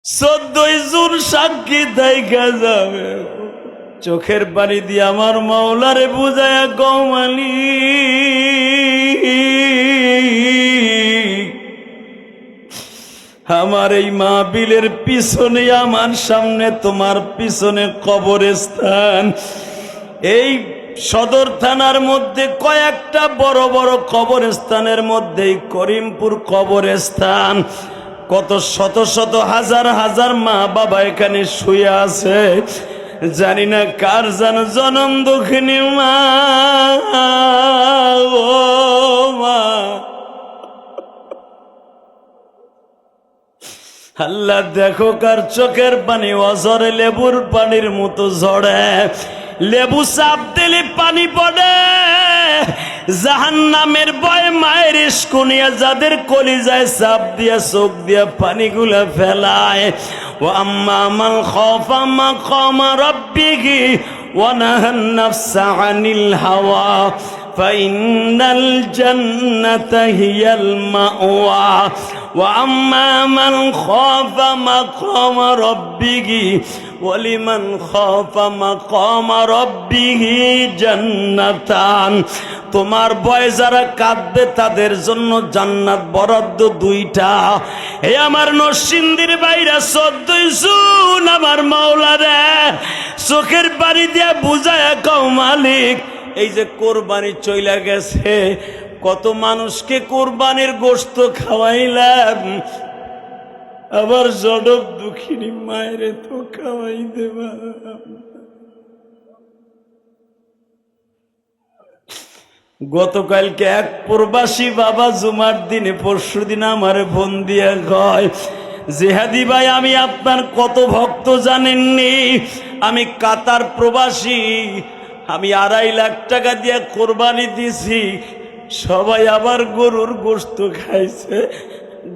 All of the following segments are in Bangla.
14 জুন সাক্ষী দেখা যাবে। চোখের পানি দিয়ে আমার মাওলারে বুঝায়া কওমালি আমার এই মাহফিলের পিছনে আমার সামনে তোমার পিছনে কবরস্থান। এই সদর থানার মধ্যে কয়েকটা বড় বড় কবরস্থানের মধ্যে করিমপুর কবরস্থান। কত শত শত হাজার হাজার মা বাবা এখানে শুয়ে আছে। জানি না কার যেন জনম দুঃখিনী মা। ও মা, আল্লাহ দেখো কার চোখের পানি অঝরে লেবুর পানির মতো ঝরে। লেবু চাপ দিলে পানি পড়ে। জাহান্নামের ভয় মায়ের ইস্কুনিয়া যাদের কলিজায় চাপ দিয়া চোখ দিয়া পানিগুলা ফেলায়। ও আম্মা মান খাফা মাকামা রাব্বিহি ওয়া নাহান নাফসা আনিল হাওয়া ফাইন্নাল জান্নাতা হিয়াল মাওয়া ওয়া আম্মা মান খাফা মাকামা রাব্বিহি ওয়ালিমান খাফা মাকামা রাব্বিহি জান্নাতান। তোমার ভয় যারা কাঁদবে তাদের জন্য জান্নাত বরাদ্দ 2টা। হে আমার নরসিংদীর বাইরা 14 জুন আমার মাওলা রে চোখের পানি দিয়া বুঝায়া কও মালিক, এই যে কোরবানি চইলা গেছে, কত মানুষকে কোরবানির গোশত খাওয়াইলাম, আবার জনম দুঃখিনী মায়েরে তো খাওয়াই দেবা। গতকালকে এক প্রবাসী বাবা জুমার দিনে পরশু দিন আমার ফোন দিয়া কয়, জেহাদি ভাই আমি আপনার কত ভক্ত জানেননি, আমি কাতার প্রবাসী, আমি 2.5 লাখ টাকা দিয়ে কোরবানি দিছি, সবাই আবার গরুর গোশত খাইছে।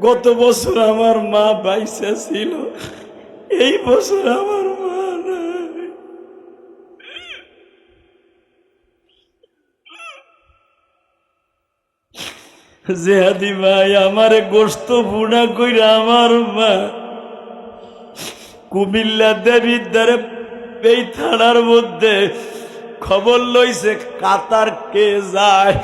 গত বছর আমার মা বাইসা ছিল, এই বছর আমার মা নাই। জেহাদি ভাই আমারে গোশত বুনা কইরা আমার মা কুমিল্লা দেবীর দ্বারে এই থানার মধ্যে খবর লইছে কাতার কে যায়,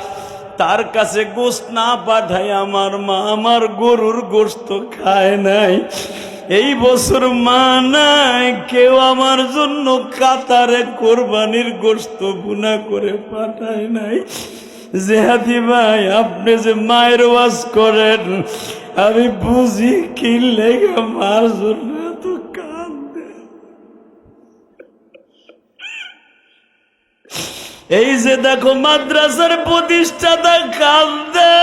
তার কাছে গোশত না পাঠায় আমার মা আমার গরুর গোশত খায় নাই। এই বছর মা নাই, কেউ আমার জন্য কাতারে কোরবানির গোশত বুনা করে পাঠায় নাই। জেহাদি ভাই আপনি যে মায়ের ওয়াজ করেন আমি বুঝি কি লেগে মার জন্য এত কান্দে। এই যে দেখো মাদ্রাসার প্রতিষ্ঠাতা কান্দে,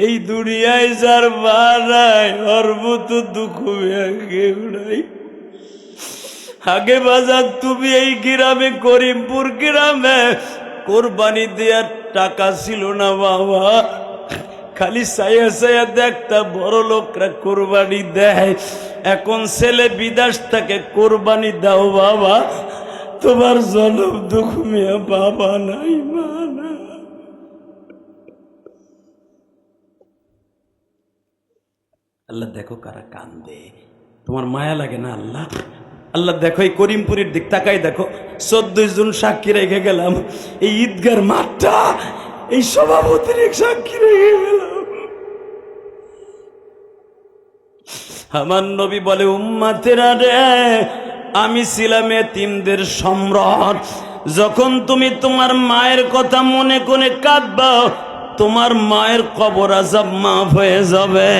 এই দুনিয়ায় যার মা নাই ওর মতো দুঃখ কেউ নাই। আগে বাজার তুমি এই গ্রামে করিমপুর গ্রামে কোরবানি দেওয়ার টাকা ছিল না বাবা, খালি সাইয়া সাইয়া দেখতা বড় লোকরা কোরবানি দেয়। এখন ছেলে বিদেশ থেকে কোরবানি দাও বাবা, তোমার জনম দুঃখ মিয়া বাবা নাই মা না। আল্লাহ দেখো কারা কান্দে, তোমার মায়া লাগে না আল্লাহ? আল্লাহ দেখো এই করিমপুরের দিক তাকাই দেখো, 14 জুন সাক্ষী রেখে গেলাম, এই ঈদগার মাঠটা এই সভাপতির সাক্ষী রেখে গেলাম। আমার নবী বলে উম্মতেরা রে আমি ছিলাম এতিমদের সম্রাট, যখন তুমি তোমার মায়ের কথা মনে করে কাঁদবা তোমার মায়ের কবর আযাব মাফ হয়ে যাবে।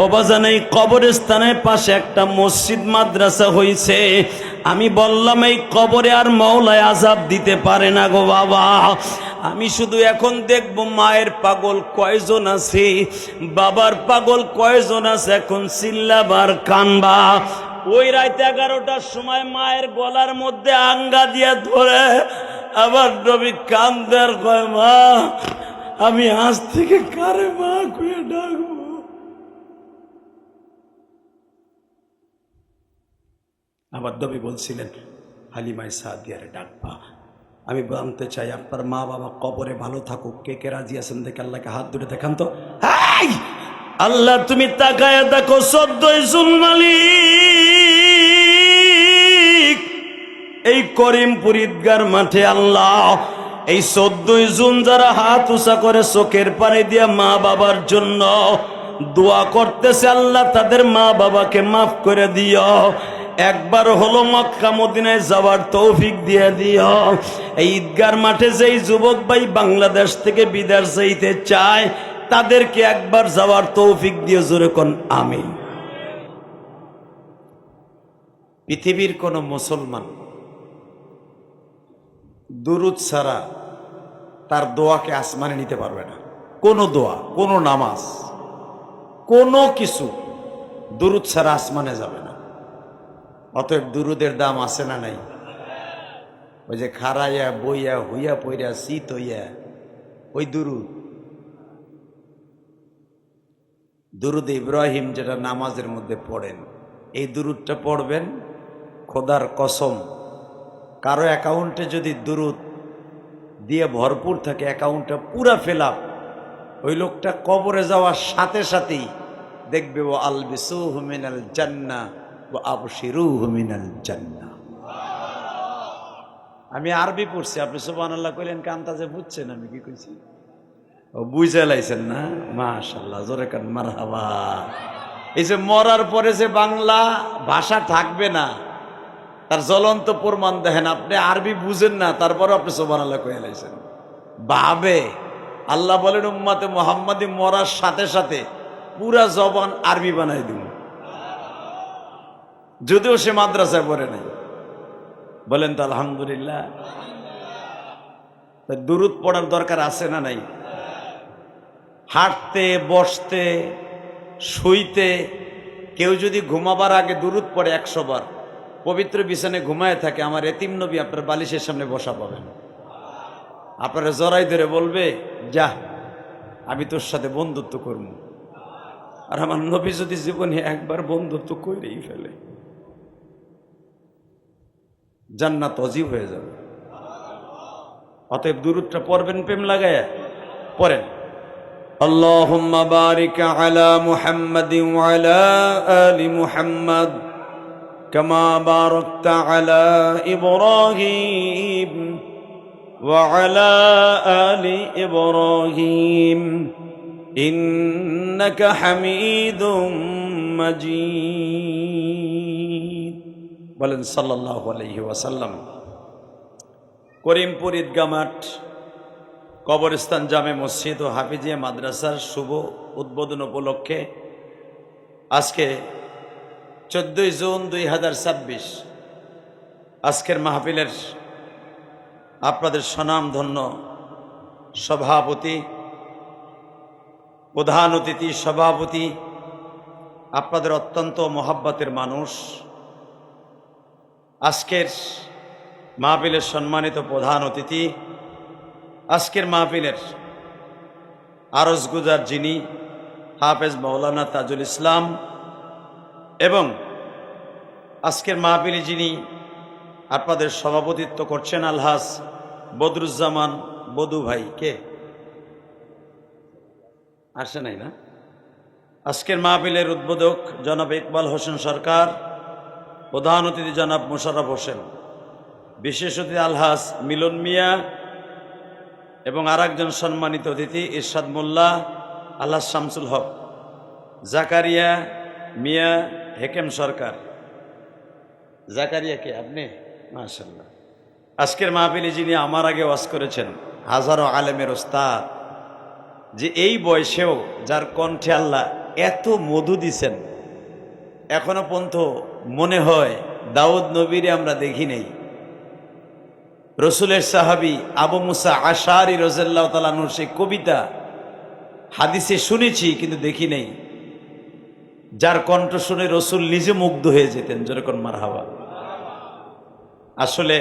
অবাজান এই কবরস্থানের পাশে একটা মসজিদ মাদ্রাসা হয়েছে, আমি বললাম এই কবরে আর মাওলায় আযাব দিতে পারে না গো বাবা। আমি শুধু এখন দেখব মায়ের পাগল কয়জন আছে, বাবার পাগল কয়জন আছে, এখন চিল্লাবার কানবা। ওই রাত 11টার সময় মায়ের গলার মধ্যে আঙ্গা দিয়া ধরে আবার নবী কান্দার কয় মা আমি আজ থেকে কারে মা কয়ে ডাকবো। আবার নবী বলছিলেন হালিমায়ে সাদিয়ারে ডাকবা, আমি জানতে চাই আপনার মা বাবা কবরে ভালো থাকুক, কে কে রাজি আছেন দেখে আল্লাহকে হাত দুটো দেখান তো। আল্লাহ তুমি তাকায় দেখো 14 জুন মালিক এই করিমপুর ঈদগার মাঠে আল্লাহ এই 14 জুন যারা হাত উঁচা করে চোখের পানি দিয়ে মা বাবার জন্য দোয়া করতেছে, আল্লাহ তাদের মা বাবাকে মাফ করে দিও, একবার হলো মক্কা মদিনায় যাওয়ার তৌফিক দিয়ে দিও। এই ঈদগার মাঠে যেই যুবক ভাই বাংলাদেশ থেকে বিদেশ যাইতে চায় তাদেরকে একবার যাওয়ার তৌফিক দিয়ে জোরে কোন আমিন। পৃথিবীর কোন মুসলমান দুরুদ ছাড়া তার দোয়াকে আসমানে নিতে পারবে না। কোন দোয়া, কোন নামাজ, কোনো কিছু দুরুদ ছাড়া আসমানে যাবে না। অতএব দুরুদের দাম আছে না নাই? ওই যে খারাইয়া বইয়া হুইয়া পইরা শীত হইয়া ওই দুরুদ ইব্রাহিম যেটা নামাজের মধ্যে পড়েন, এই দুরুদটা পড়বেন। খোদার কসম, কারো অ্যাকাউন্টে যদি দুরুদ দিয়ে ভরপুর থাকে, অ্যাকাউন্টটা পুরা ফিল আপ, ওই লোকটা কবরে যাওয়ার সাথে সাথেই দেখবে ও আলবিসুহু মিনাল জান্নাহ ওয়া আবশিরুহু মিনাল জান্নাহ। আমি আরবি পড়ছি, আপনি সুবহানাল্লাহ কইলেন কান্তাজে বুঝছেন আমি কি কইছি? ও বুঝে লাইছেন না? মাশাআল্লাহ, জোরে কান মারহাবা। এই যে মরার পরে যে বাংলা ভাষা থাকবে না তার জ্বলন্ত প্রমাণ দেখেন। আপনি আরবি বুঝেন না, তারপরে আপনি সুবহানাল্লাহ কইয়া লাইছেন। ভাবে আল্লাহ বলেন উম্মতে মুহাম্মাদি মরার সাথে সাথে পুরা জবান আরবি বানাই দিব, যদিও সে মাদ্রাসায় পড়ে নাই। বলেন তো আলহামদুলিল্লাহ। দুরুদ পড়ার দরকার আছে না নাই? হাঁটতে, বসতে, শুইতে কেউ যদি ঘুমাবার আগে দুরুদ পড়ে 100 বার, পবিত্র বিছানায় ঘুমায় থাকে, আমার এতিম নবী আপনার বালিশের সামনে বসা পাবেন। আপনারা জড়াই ধরে বলবে, যা আমি তোর সাথে বন্ধুত্ব করব। আর আমার নবী যদি জীবনে একবার বন্ধুত্ব করেই ফেলে, জান্নাত অজীব হয়ে যাবে। অতএব দুরুদটা পড়বেন প্রেম লাগায়া পড়েন। আল্লাহুম্মা বারিক আলা মুহাম্মাদিন ওয়া আলা আলি মুহাম্মাদ কামা বারাকতা আলা ইব্রাহিম ওয়া আলা আলি ইব্রাহিম ইন্নাকা হামিদুম মাজিদ। বলেন সাল্লাল্লাহু আলাইহি ওয়াসাল্লাম। করিমপুর ঈদগাহ মাঠ, কবরস্থান জামে মসজিদ ও হাফিজিয়া মাদ্রাসার শুভ উদ্বোধন উপলক্ষে আজকে 14 জুন 2026 আজকের মাহফিলের আপনাদের স্বনামধন্য সভাপতি, প্রধান অতিথি, সভাপতি, আপনাদের অত্যন্ত মহাব্বতের মানুষ, আজকের মাহফিলের সম্মানিত প্রধান অতিথি, আজকের মাহফিলের আরজগুজার যিনি হাফেজ মাওলানা তাজুল ইসলাম, এবং আজকের মাহফিলে যিনি আপনাদের সভাপতিত্ব করছেন আলহাজ বদরুজ্জামান বদু ভাই, কে আসে নাই না? আজকের মাহফিলের উদ্বোধক জনাব ইকবাল হোসেন সরকার, প্রধান অতিথি জনাব মোশাররফ হোসেন, বিশেষ অতিথি আলহাজ মিলন মিয়া, এবং আরেকজন সম্মানিত অতিথি ইরশাদ মোল্লা, আলহাজ শামসুল হক, জাকারিয়া মিয়া, হেকেম সরকার। জাকারিয়া কে আপনি? মাশাআল্লাহ। আজকের মাহফিলে যিনি আমার আগে ওয়াজ করেছেন, হাজারো আলেমের ওস্তাদ, যে এই বয়সেও যার কণ্ঠে আল্লাহ এত মধু দিছেন, এখনো পর্যন্ত মনে হয় দাউদ নবীরে আমরা দেখি নেই। রসুলের সাহাবী আবু মুসা আশআরী রাদিয়াল্লাহু তাআলা আনহুর সেই কবিতা হাদিসে শুনেছি কিন্তু দেখি নেই, যার কণ্ঠ শুনে রসুল নিজে মুগ্ধ হয়ে যেতেন। যেরকম মারহাবা। আসলে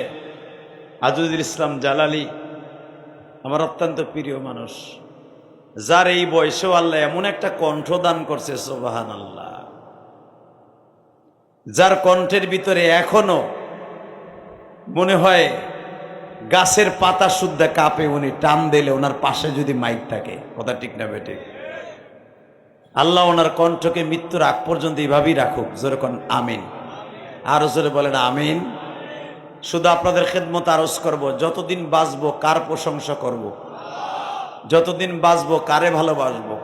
আজিজুল ইসলাম জালালি আমার অত্যন্ত প্রিয় মানুষ, যার এই বয়সেও আল্লাহ এমন একটা কণ্ঠ দান করছে, সুবহানাল্লাহ, যার কণ্ঠের ভিতরে এখনো মনে হয় গাছের পাতা শুদ্ধা কাঁপে, উনি টান দিলে ওনার পাশে যদি মাইক থাকে, কথা ঠিক না বেঠিক? আল্লাহ ওনার কণ্ঠকে মৃত্যুর আগ পর্যন্ত এইভাবেই রাখুক। জোরে কোন আমিন। আরো জোরে বলেন আমিন। শুধু আপনাদের খেদমত আরজ করব, যতদিন বাঁচবো কার প্রশংসা করব, যতদিন বাঁচবো কারে ভালোবাসবো,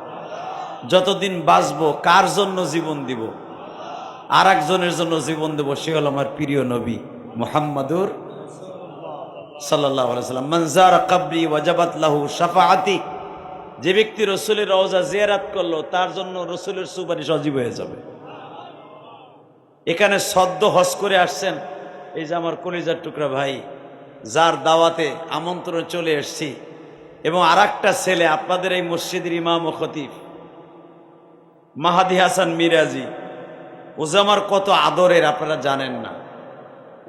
যতদিন বাঁচবো কার জন্য জীবন দিব, আর একজনের জন্য জীবন দেব, সে হল আমার প্রিয় নবী মুহাম্মাদুর সাল্লাল্লাহু আলাইহি ওয়াসাল্লাম। মান যারা কবরি ওয়াজাবাত লাহু শাফাআতি, যে ব্যক্তি রসুলের রওজা জিয়ারত করলো তার জন্য রসুলের সুপারিশ অজীব হয়ে যাবে। এখানে সদ্য হজ করে আসছেন এই যে আমার কলিজার টুকরা ভাই, যার দাওয়াতে আমন্ত্রণে চলে এসেছি, এবং আর একটা ছেলে আপনাদের এই মসজিদের ইমাম ও খতিব মাহাদি হাসান মিরাজি, ও যে আমার কত আদরের আপনারা জানেন না।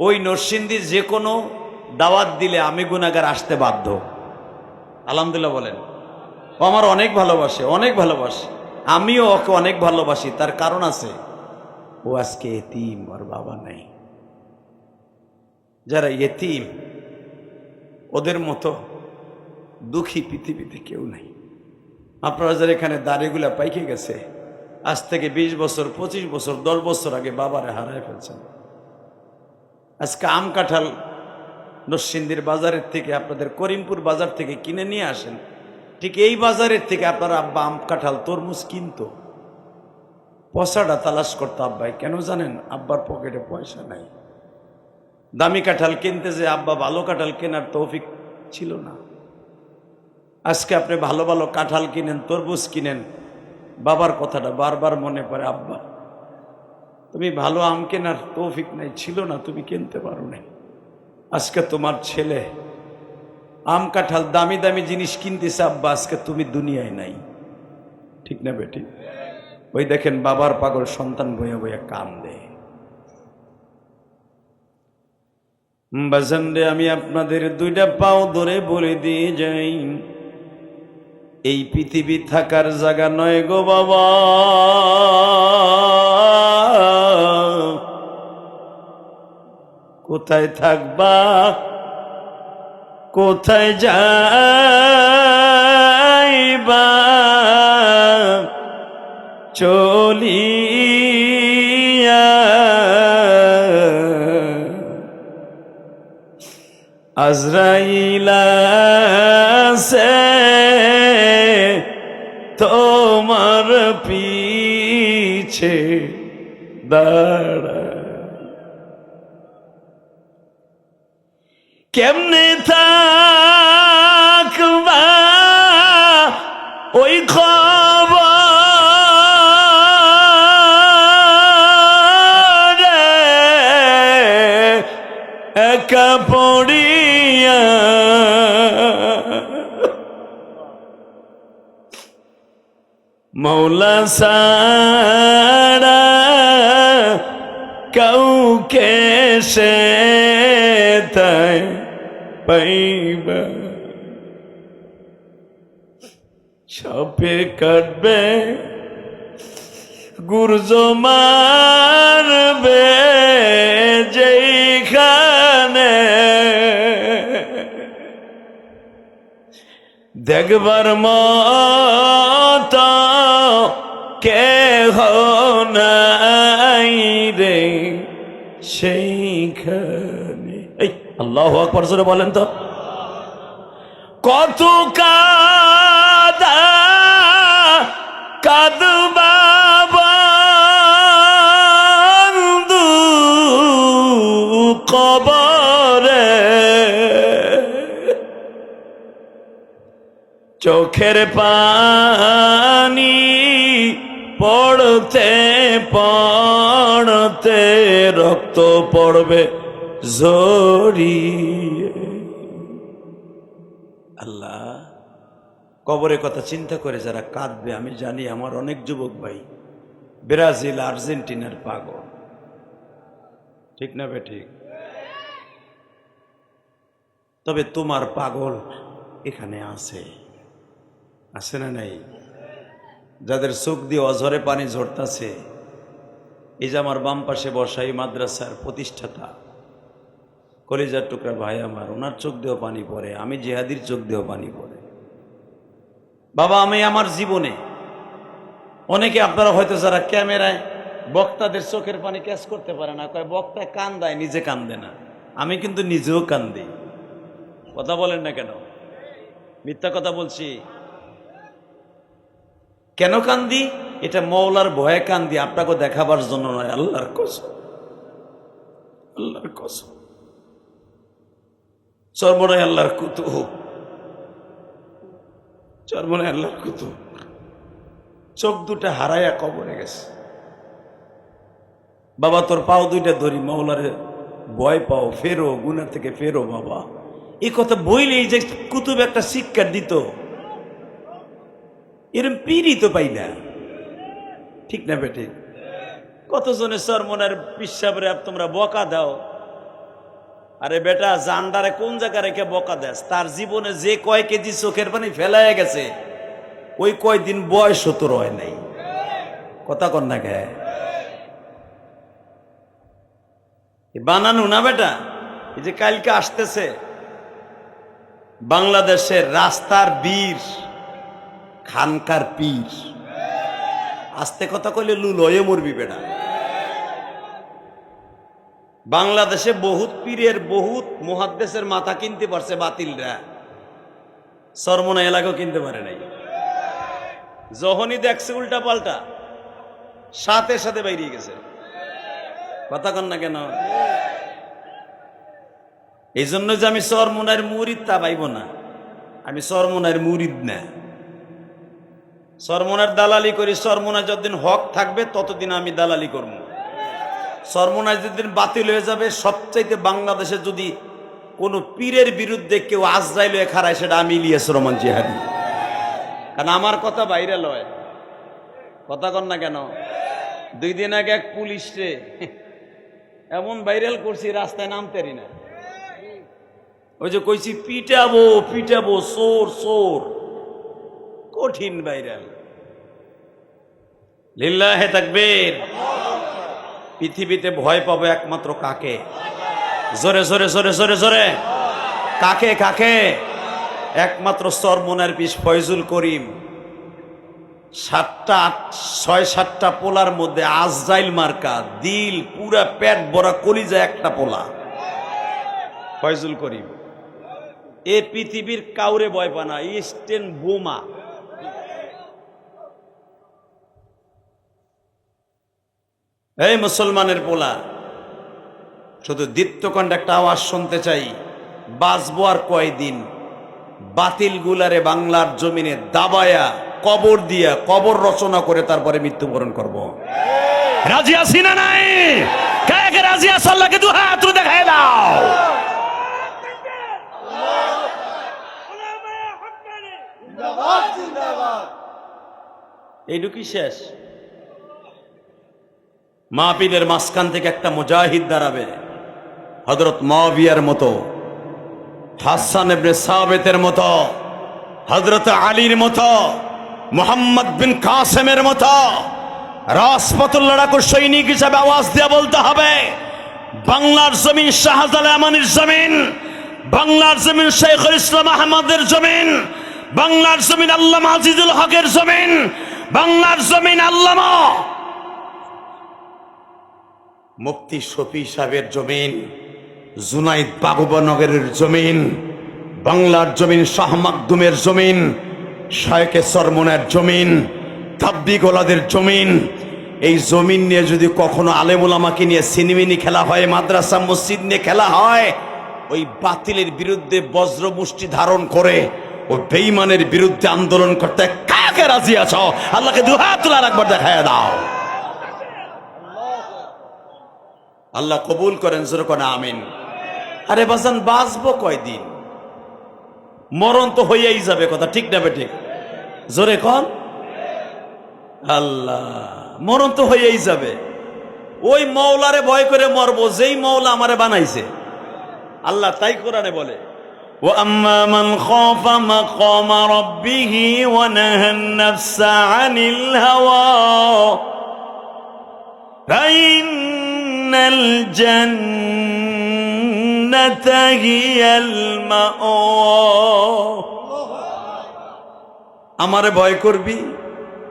ওই নরসিংদীর যে কোনো দাওয়াত দিলে আমি গুনাহগার আসতে বাধ্য। আলহামদুলিল্লাহ বলেন। ও আমার অনেক ভালোবাসে, অনেক ভালোবাসে, আমিও ওকে অনেক ভালোবাসি। তার কারণ আছে, ও আজকে এতিম, ওর বাবা নাই। যারা এতিম ওদের মতো দুঃখী পৃথিবীতে কেউ নাই। আপনারা যারা এখানে দাড়িগুলা পাইকে গেছে, আজ থেকে 20 বছর 25 বছর 10 বছর আগে বাবারে হারায় ফেলছেন। আজকে আম কাঁঠাল নরসিংদীর বাজারের থেকে, আপনাদের করিমপুর বাজার থেকে কিনে নিয়ে আসেন, ঠিক এই বাজারের থেকে আপনার আব্বা আম কাঁঠাল তরমুজ কিনতো, পয়সাটা তালাশ করতো আব্বাই। কেন জানেন? আব্বার পকেটে পয়সা নাই। দামি কাঁঠাল কিনতে যে আব্বা ভালো কাঁঠাল কেনার তৌফিক ছিল না। আজকে আপনি ভালো ভালো কাঁঠাল কিনেন, তরমুজ কিনেন, বাবার কথাটা বারবার মনে পড়ে, আব্বা তুমি ভালো আম কেনার তৌফিক নাই, ছিল না, তুমি কিনতে পারো নাই। আজকে তোমার ছেলে আম কাঁঠাল দামি দামি জিনিস কিনতেছে, আব্বা আজকে তুমি দুনিয়ায় নাই। ঠিক না বেটি? ওই দেখেন বাবার পাগল সন্তান বইয়া বইয়া কান্দে। বাজান রে, আমি আপনাদের দুইটা পাও ধরে বলে দিয়ে যাই, এই পৃথিবী থাকার জায়গা নয় গো বাবা। কোথায় থাকবা, কোথায় যাইবা চলিয়া, আজরাইল আছে তোমার পিছে দাঁড়া। কেমনে থাকবা ওই খবর একা পড়িয়া, মৌলা সারা কাউকে সে তাই পাইবা, সাপে কাটবে গুর্জ মারবে যেখানে, দেখবার মত কেহ নাই রে সেইখানে। এই আল্লাহু আকবার জোরে বলেন তো। কত কাদা কাঁদবা বন্ধু কবরে, চোখের পানি পড়তে পড়তে রক্ত পড়বে ঝরিয়ে। আল্লাহ, কবরের কথা চিন্তা করে যারা কাঁদবে, আমি জানি আমার অনেক যুবক ভাই ব্রাজিল আর্জেন্টিনার পাগল। ঠিক না বেঠিক? তবে তোমার পাগল এখানে আছে, আছে না নাই? যাদের চোখ দিয়ে অঝরে পানি ঝরতাছে, এই যে আমার বাম পাশে বসা এই মাদ্রাসার প্রতিষ্ঠাতা, কলিজার টুকরা ভাই আমার, ওনার চোখ দিয়েও পানি পড়ে, আমি জিহাদির চোখ দিয়েও পানি পড়ে। বাবা, আমি আমার জীবনে অনেকে আপনারা হয়তো যারা ক্যামেরায় বক্তাদের চোখের পানি ক্যাচ করতে পারে না, কয় বক্তায় কান্দায়, নিজে কান্দে না। আমি কিন্তু নিজেও কান্দি। কথা বলেন না কেন? মিথ্যা কথা বলছি? কেন কান্দি? এটা মওলার ভয়ে কান্দি, আপনাকে দেখাবার জন্য নয়। আল্লাহর কসম, আল্লাহর কসম, চরমনায় আল্লাহর কুতুব, চরমনায় আল্লাহর কুতুব চোখ দুটা হারাইয়া কবরে গেছে। বাবা, তোর পাও দুইটা ধরি, মওলারে ভয় পাও, ফেরো, গুনার থেকে ফেরো বাবা। এই কথা বইলে এই যে কুতুব একটা শিক্ষা দিত, এরম পীরই তো পাই না। ঠিক না বেটে? কতজনে চরমনের পিসাবরে তোমরা বকা দাও। আরে বেটা, জান্ডারে কোন জায়গা রেখে বকা দেস? তার জীবনে যে কয় কেজি চোখের পানি ফেলাইয়া গেছে, ওই কয়দিন বয়স তোর হয় নাই। কথা কন না কে? বানানো না বেটা। এই যে কালকে আসতেছে বাংলাদেশের রাস্তার বীর, খানকার পীর, আস্তে কথা কইলে লুল হয়ে মরবি বেটা। বাংলাদেশে বহুত পীরের, বহুত মুহাদ্দিসের মাথা কিনতে পারছে বাতিলরা, চরমনা এলাকাও কিনতে পারে নাই। যখনই দেখছে উল্টা পাল্টা, সাথে সাথে বাইরে গেছে। কথা কন না কেন? এই জন্য যে আমি চরমনার মুরিদ তা পাইব না, আমি চরমনার মুরিদ না। চরমনার দালালি করি, চরমনা যতদিন হক থাকবে ততদিন আমি দালালি করব। চরমনায় যেদিন বাতিল হয়ে যাবে, সবচাইতে বাংলাদেশে যদি কোনো পীরের বিরুদ্ধে কেউ আজরাইল হয়ে খাড়ায়, সেটা আমি ইলিয়াস রহমান জিহাদি। কারণ আমার কথা বাইরে লয়। কথা কন না কেন? 2 দিন আগে এক পুলিশে এমন ভাইরাল করছি, রাস্তায় নামতেরি না। ওই যে কইছি পিটাবো পিটাবো, চোর চোর, কঠিন ভাইরাল। লিল্লাহে তাকবীর। পৃথিবীতে ভয় পাবো একমাত্র কাকে? জোরে জোরে জোরে জোরে জোরে কাকে? কাকে? একমাত্র চরমনার পীর ফয়জুল করিম। 6-7টা পোলার মধ্যে আজরাইল মার্কা, দিল পুরা পেট ভরা কলিজা একটা পোলা, ফয়জুল করিম। এ পৃথিবীর কাউরে ভয় পায় না, স্টেন বোমা। এই মুসলমানের পোলা, শুধু দীপ্তকণ্ড একটা আওয়াজ শুনতে চাই, বাঁচবো আর কয়দিন? বাতিল গুলারে বাংলার জমিনে দাবায়া, কবর দিয়া, কবর রচনা করে তারপরে মৃত্যুবরণ করব। রাজি আছি না নাই? কে কে রাজি আছ? আল্লাহকে দুই হাত দেখায় দাও। এইটুকুই শেষ। মাহফিলের মাঝখান থেকে একটা মুজাহিদ দাঁড়াবে, হযরত মুআবিয়ার মতো, হাসান ইবনে সাবিতের মতো, হযরত আলীর মতো, মুহাম্মদ বিন কাসেমের মতো রাজপথের লড়াকু সৈনিক হিসাবে আওয়াজ দিয়ে বলতে হবে, বাংলার জমিন শাহজালাল আমানির জমিন, বাংলার জমিন শেখুল ইসলাম আহমদের জমিন, বাংলার জমিন আল্লামা আজিজুল হকের জমিন, বাংলার জমিন আল্লামা মুফতি শফি সাহেবের জমিন, জুনাইদ বাবুবনগরের জমিন, বাংলার জমিন শাহ মাকদুমের জমিন, শায়েখে চরমনার জমিন, তাবলিগওয়ালাদের জমিন। এই জমিন নিয়ে যদি কখনো আলেম ওলামাকে নিয়ে সিনেমিনি খেলা হয়, মাদ্রাসা মসজিদ নিয়ে খেলা হয়, ওই বাতিলের বিরুদ্ধে বজ্র মুষ্টি ধারণ করে ও বেঈমানের বিরুদ্ধে আন্দোলন করতে কাকে রাজি আছো? আল্লাহকে দুই হাত তুলে একবার দেখায় দাও। আল্লাহ কবুল করেন, জোরে কোন আমিন। আরে বাজান, বাঁচবো কয়দিন? মরণ তো হইয়াই যাবে, কথা ঠিক না বে? ঠিক জোরে কোন। আল্লাহ, মরণ তো হইয়াই যাবে। ওই মওলারে ভয় করে মরবো, যেই মওলা আমারে বানাইছে। আল্লাহ তাই কোরআনে বলে, ওয়া আম্মা মান খাফা মাকামা রাব্বিহি ওয়া নাহান নাফসা আনিল হাওয়া ফাইন্নাল জান্নাতা জান্নাতা হিয়াল মাওয়া। আমারে ভয় করবি,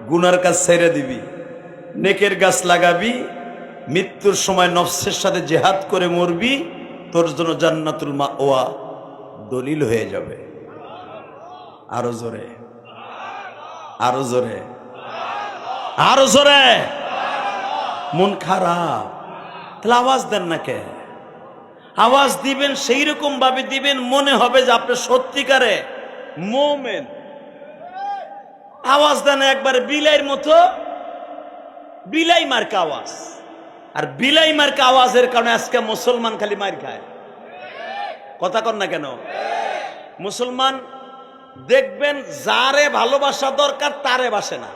গুনার কাজ ছেড়ে দিবি, নেকের গাছ লাগাবি, মৃত্যুর সময় নফসের সাথে জেহাদ করে মরবি, তোর জন্য জান্নাতুল মাওয়া দলিল হয়ে যাবে। আরো জোরে, আরো জোরে, আরো জোরে। মন খারাপ, তাহলে আওয়াজ দেন না কে? আওয়াজ দিবেন সেই রকম ভাবে দিবেন মনে হবে যে আপনি সত্যিকারে মুমিন। আওয়াজ দেন একবারে বিলাইয়ের মতো, বিলাই মার্কা আওয়াজ। আর বিলাই মার্কা আওয়াজের কারণে আজকে মুসলমান খালি মার খায়। কথা কন না কেন? মুসলমান দেখবেন যারে ভালোবাসা দরকার তারে বাসে না,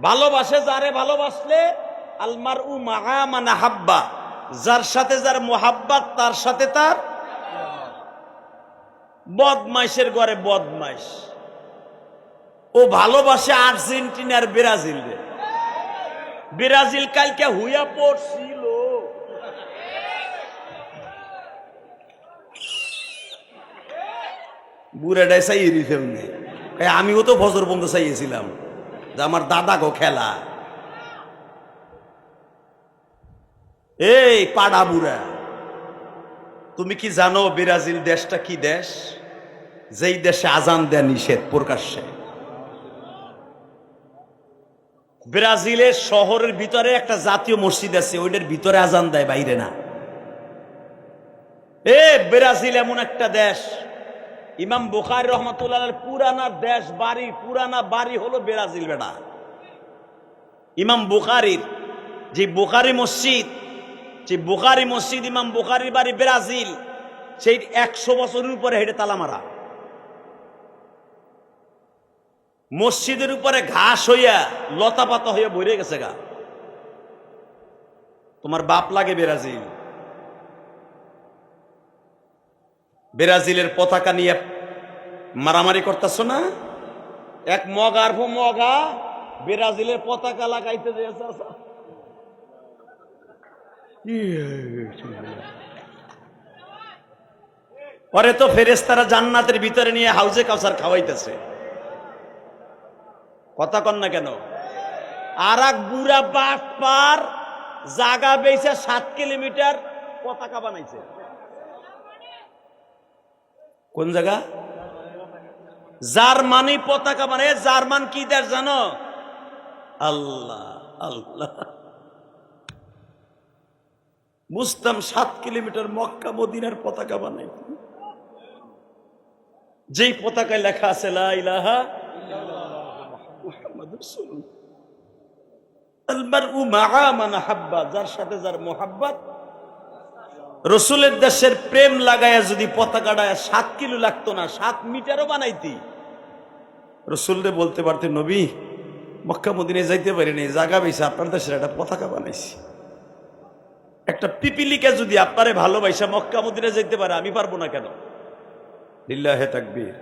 ভালোবাসে যারে ভালোবাসলে আলমারউ মাআ মান আহাব্বা, যার সাথে যার মোহাব্বত তার সাথে তার। বদমাইশের ঘরে বদমাইশ, ও ভালোবাসে আর্জেন্টিনার ব্রাজিল রে। ব্রাজিল কালকে হুইয়া পড়ছিল, বুড়াটাই চাইয়ে ফেলনে। আমিও তো বছর পর্যন্ত চাইয়েছিলাম যে আমার দাদা গো খেলা। এই পাড়া বুড়া, তুমি কি জানো ব্রাজিল দেশটা কি দেশ? যেই দেশে আজান দেয়া নিষেধ প্রকাশ্যে। ব্রাজিলের শহরের ভিতরে একটা জাতীয় মসজিদ আছে, ওইটার ভিতরে আজান দেয়, বাইরে না। ব্রাজিল এমন একটা দেশ, ইমাম বুখারী রহমাতুল্লাহ পুরানা দেশ বাড়ি, পুরানা বাড়ি হলো ব্রাজিল বেটা। ইমাম বুখারীর যে বুখারী মসজিদ, যে বুখারী মসজিদ ইমাম বুখারীর বাড়ি ব্রাজিল, সেই 100 বছরের উপরে হেঁটে তালা মারা। মসজিদের উপরে ঘাস হইয়া লতা পাতা হইয়া ভরে গেছে গা। তোমার বাপ লাগে ব্রাজিল। ব্রাজিলের পতাকা নিয়ে মারামারি করতেছ না? এক মগার মগা ব্রাজিলের পতাকা লাগাইতে দিয়েছে। পরে তো ফেরেশতারা জান্নাতের ভিতরে নিয়ে হাউজে কাউসার খাওয়াইতেছে। কথা কন না কেন? আর এক বুড়া বাট পার জাগা বেইছে 7 কিলোমিটার পতাকা বানাইছে। কোন জায়গা? জার্মানি পতাকা বানায়। জার্মান কি দেশ জানো? আল্লাহ আল্লাহ, বুঝতাম 7 কিলোমিটার মক্কা মদিনার পতাকা বানাই, যেই পতাকায় লেখা আছে লা ইলাহা মুহাম্মাদুর রাসূলুল্লাহ, আল মারউ মাআ মান আহাব্বা, যার সাথে যার মোহাব্বত। রসুলের দেশের প্রেম লাগায়া যদি পতাকাটা 7 কিলো লাগতো না, 7 মিটারও বানাইতি। রসুলরে বলতে পারতে, নবী মক্কা মদিনায় যাইতে পারিনি, জায়গা বেশি আপনার দেশের একটা পতাকা বানাইছি। একটা পিপিলিকা যদি আপনারে ভালোবাসা মক্কা মদিনায় যাইতে পারে, আমি পারবো না কেন? লিল্লাহে তাকবীর।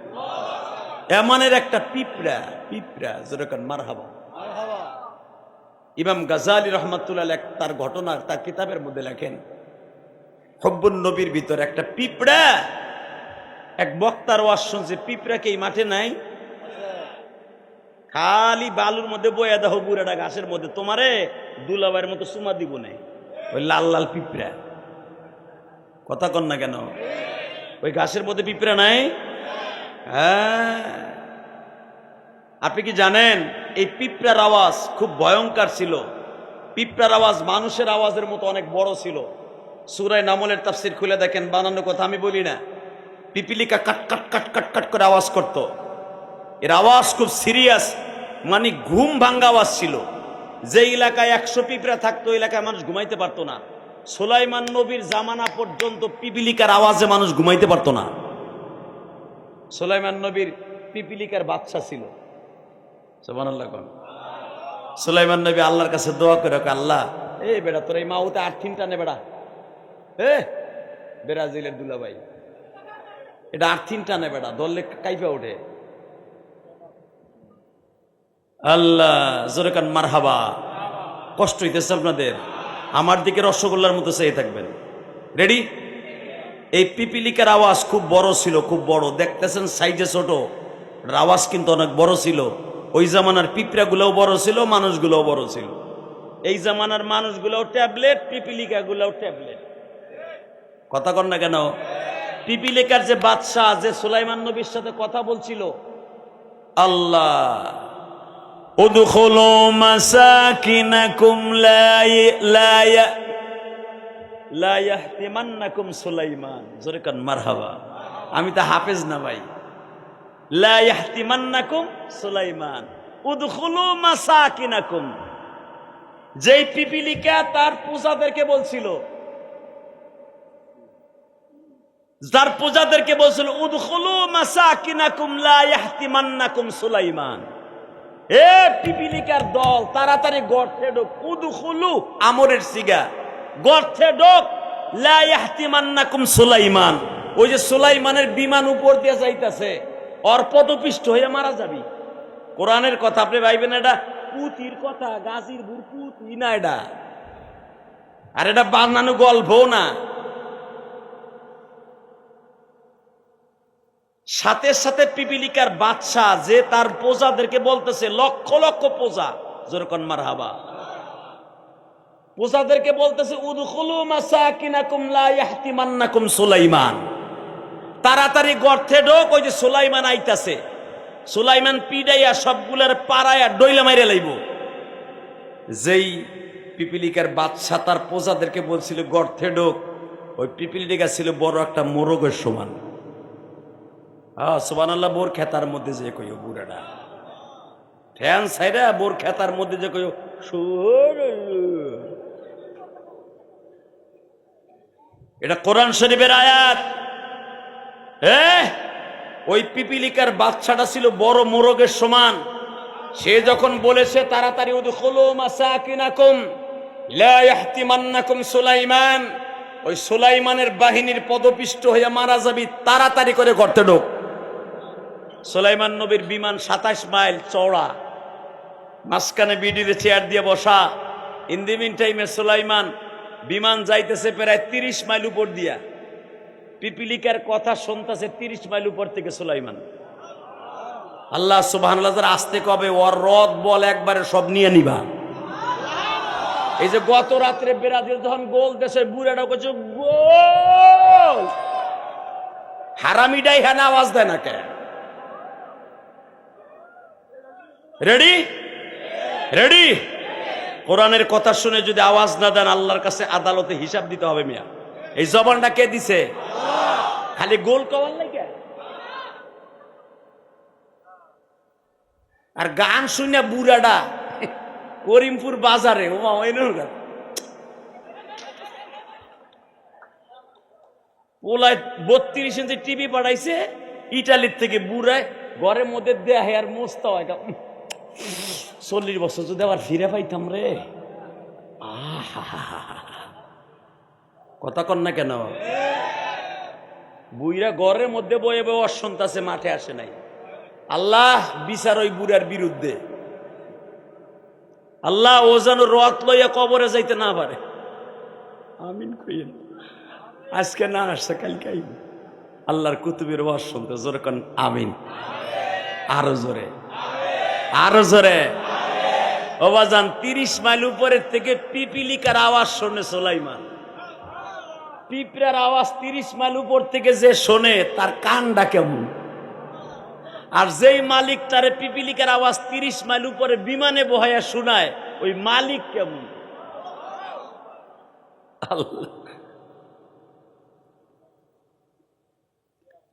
এমনের একটা পিঁপড়া, পিঁপড়া যেরকম মারহাবা। ইমাম গাজালি রহমাতুল্লাহ তার ঘটনা তার কিতাবের মধ্যে লেখেন, হুব্বুন নবীর ভিতরে একটা পিঁপড়া, এক বক্তার ওয়াজ শুনছে, পিঁপড়াকে এই মাঠে নাই, খালি বালুর মধ্যে বয়া দাও বুড়াটা ঘাসের মধ্যে, তোমারে দুলাভাইয়ের মতো চুমা দিব না। ওই লাল লাল পিঁপড়া। কথা কন না কেন? ওই ঘাসের মধ্যে পিঁপড়া নাই? হ্যাঁ। আপনি কি জানেন এই পিঁপড়ার আওয়াজ খুব ভয়ঙ্কর ছিল? পিঁপড়ার আওয়াজ মানুষের আওয়াজের মতো অনেক বড় ছিল। সূরা নামলের তাফসীর খুলে দেখেন, বানানো কথা আমি বলি না। পিপিলিকা কাট কাট কাট কাট কাট করে আওয়াজ করত। এর আওয়াজ খুব সিরিয়াস, মানে ঘুম ভাঙ্গা আওয়াজ ছিল। যে এলাকায় 100 পিঁপড়া থাকতো, ওই এলাকায় মানুষ ঘুমাইতে পারতো না। সুলাইমান নবীর জামানা পর্যন্ত পিপিলিকার আওয়াজে মানুষ ঘুমাইতে পারতো না। সুলাইমান নবীর পিপিলিকার বাচ্চা ছিল। সুবহানাল্লাহ। সুলাইমান নবী আল্লাহর কাছে দোয়া করে, আল্লাহ এই বেটা তোর এই মাউতে 8 টানে বেটা, ব্রাজিলের দুলাভাই, এটা 8 টানে বেটা, ধরলে কাইপা ওঠে। আল্লাহ জোরে কান মারহাবা। কষ্ট হইতেছে আপনাদের? আমার দিকে রসগোল্লার মতো চেয়ে থাকবেন। রেডি? এই পিপিলিকার আওয়াজ খুব বড় ছিল, খুব বড়, দেখতেছেন সাইজে ছোট, আওয়াজ কিন্তু অনেক বড় ছিল। ওই জামানার পিঁপড়াগুলোও বড় ছিল, মানুষগুলোও বড় ছিল। এই জামানার মানুষগুলোও ট্যাবলেট, পিপিলিকাগুলোও ট্যাবলেট। কথা কন না কেন? পিপিলিকার যে বাদশাহ, যে সুলাইমান নবীর সাথে কথা বলছিল, আল্লাহ উদখুলু মাসাকিনাকুম লা ইয়াহতিমান্নাকুম সুলাইমান। জোরে কান মারহাবা। আমি তো হাফেজ না ভাই। লা ইয়াহতিমান্নাকুম সুলাইমান উদখুলু মাসাকিনাকুম। যেই পিপিলিকা তার পূজাদেরকে বলছিল, যার পূজাদেরকে বলছিল উদখুলু মাসাকিনাকুম লা ইয়াহতিমান্নাকুম সুলাইমান, এ পিপিলিকার দল তাড়াতাড়ি গর্তে ঢোক। উদখুলু আমরের সিগা, গর্তে ঢোক। লা ইয়াহতিমান্নাকুম সুলাইমান, ওই যে সুলাইমানের বিমান উপর দিয়ে যাইতেছে, ওর পদপিষ্ট হয়ে মারা যাবি। কোরআনের কথা, আপনি ভাইবেন এটা পুতির কথা, গাজীর বুর পুতি না এটা, আর এটা বানানো গল্পও না। সাথে সাথে পিপিলিকার বাদশা যে তার প্রজাদেরকে বলতেছে, লক্ষ লক্ষ প্রজা, যেরকম মারহাবা, প্রজাদেরকে বলতেছে উদখুলু মাসাকিনাকুম লা ইয়াহতিমান্নাকুম সুলাইমান, তাড়াতাড়ি গর্তে ঢোক, ওই যে সুলাইমান আইতাছে। সুলাইমান পিডাইয়া সবগুলার পাড়ায়া ডইলা মাইরা লাইব। যেই পিপিলিকার বাদশা তার প্রজাদেরকে বলছিল গর্তে ঢোক, ওই পিপিলিকা ছিল বড় একটা মোরগের সমান। সুবহানাল্লাহ। বোর খেতার মধ্যে যে কইও বুড়াটা ফ্যান সাইরা বোর খেতার মধ্যে যে কইও এটা কোরআন শরীফের আয়াত। ওই পিপিলিকার বাচ্চাটা ছিল বড় মোরগের সমান। সে যখন বলেছে তাড়াতাড়ি উদখুলু মাসাকিনাকুম লা ইয়াহতিমান্নাকুম সুলাইমান, ওই সুলাইমানের বাহিনীর পদপিষ্ট হয়ে মারা যাবি, তাড়াতাড়ি করে গর্তে ঢোক। সুলাইমান নবীর বিমান 27 মাইল চওড়া, মাঝখানে বিডিতে চেয়ার দিয়ে বসা। ইন দি মিন টাইমে সুলাইমান বিমান যাইতেছে প্রায় 30 মাইল উপর দিয়া। পিপিলিকার কথা শুনতেছে 30 মাইল উপর থেকে সুলাইমান। আল্লাহ সুবহানাল্লাহ আসতে কবে, ওর রদ বল একবারে সব নিয়ে নিবা। এই যে গত রাত্রে ব্রাজিল যখন গোল দেশে বুড়াটা করছে গোল, হারামিটাই হ্যাঁ আওয়াজ দেয় না কেন? Ready ready. কোরআনের কথা শুনে যদি আওয়াজ না দেন, আল্লাহর কাছে আদালতে হিসাব দিতে হবে। মিয়া, এই জবানটা কে দিছে? খালি গোল কওয়ার লাগে। আর গান শুনে বুড়াটা করিমপুর বাজারে ওলায় 32 ইঞ্চি টিভি পাঠাইছে ইটালির থেকে। বুড়ায় ঘরের মধ্যে দেয় আর মোস্তা হয়, 40 বছর যদি আবার ফিরে পাইতাম রে। কথা কন না কেন? বুইরা ঘরের মধ্যে বয়ে বয়ে অসন্তাছে, মাঠে আসে নাই। আল্লাহ বিচার ওই বুড়ার বিরুদ্ধে। আল্লাহ ও যেন রথ লইয়া কবরে যাইতে না পারে। আমিন কইেন। আজকে না আসছে কালকে আইব। আল্লাহর কুতুবের ওয়াজ শুনতে জোরে কোন আমিন। আরো জোরে, আরো জোরে। ও বাজান, 30 মাইল উপরের থেকে পিপিলিকার আওয়াজ শোনে সুলাইমান। পিঁপড়ার আওয়াজ 30 মাইল উপর থেকে যে শোনে, তার কানটা কেমন? আর যেই মালিক তারে পিপিলিকার আওয়াজ 30 মাইল উপরে বিমানে বহাইয়া শোনায়, ওই মালিক কেমন? আল্লাহ।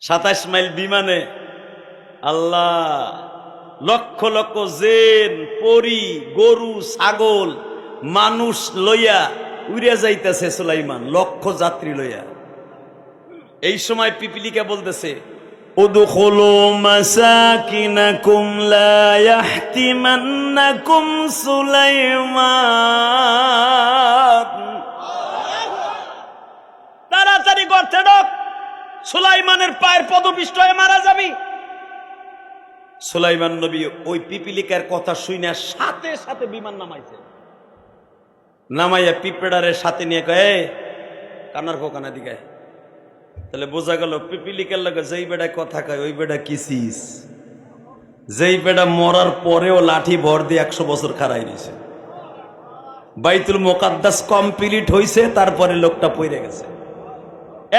27 মাইল বিমানে আল্লাহ লক্ষ লক্ষ জেন, পরি, গরু, ছাগল, মানুষ লইয়া উড়ে যাইতেছে সুলাইমান, লক্ষ যাত্রী লইয়া। এই সময় পিপিলিকা বলতেছে উদখুলু মাসাকিনাকুম লা ইয়াহতিমান্নাকুম সুলাইমান, তাড়াতাড়ি গর্তে ঢোক, সুলাইমানের পায়ের পদপিষ্ট হয়ে মারা যাবি। সুলাইমান নবী ওই পিপিলিকার কথা শুনে সাথে সাথে বিমান নামাইছে। নামাইয়া পিঁপড়ারের সাথে নিয়ে কয়ে কানার খোকানা দিকে তাহলে বোঝা গেল পিপিলিকার লাগে যেই বেটা কথা কয় ওই বেটা কিসিস, যেই বেটা মরার পরেও লাঠি ভর দিয়ে 100 বছর খাড়াই নিছে। বাইতুল মুকাদ্দাস কমপ্লিট হইছে, তারপরে লোকটা পড়ে গেছে,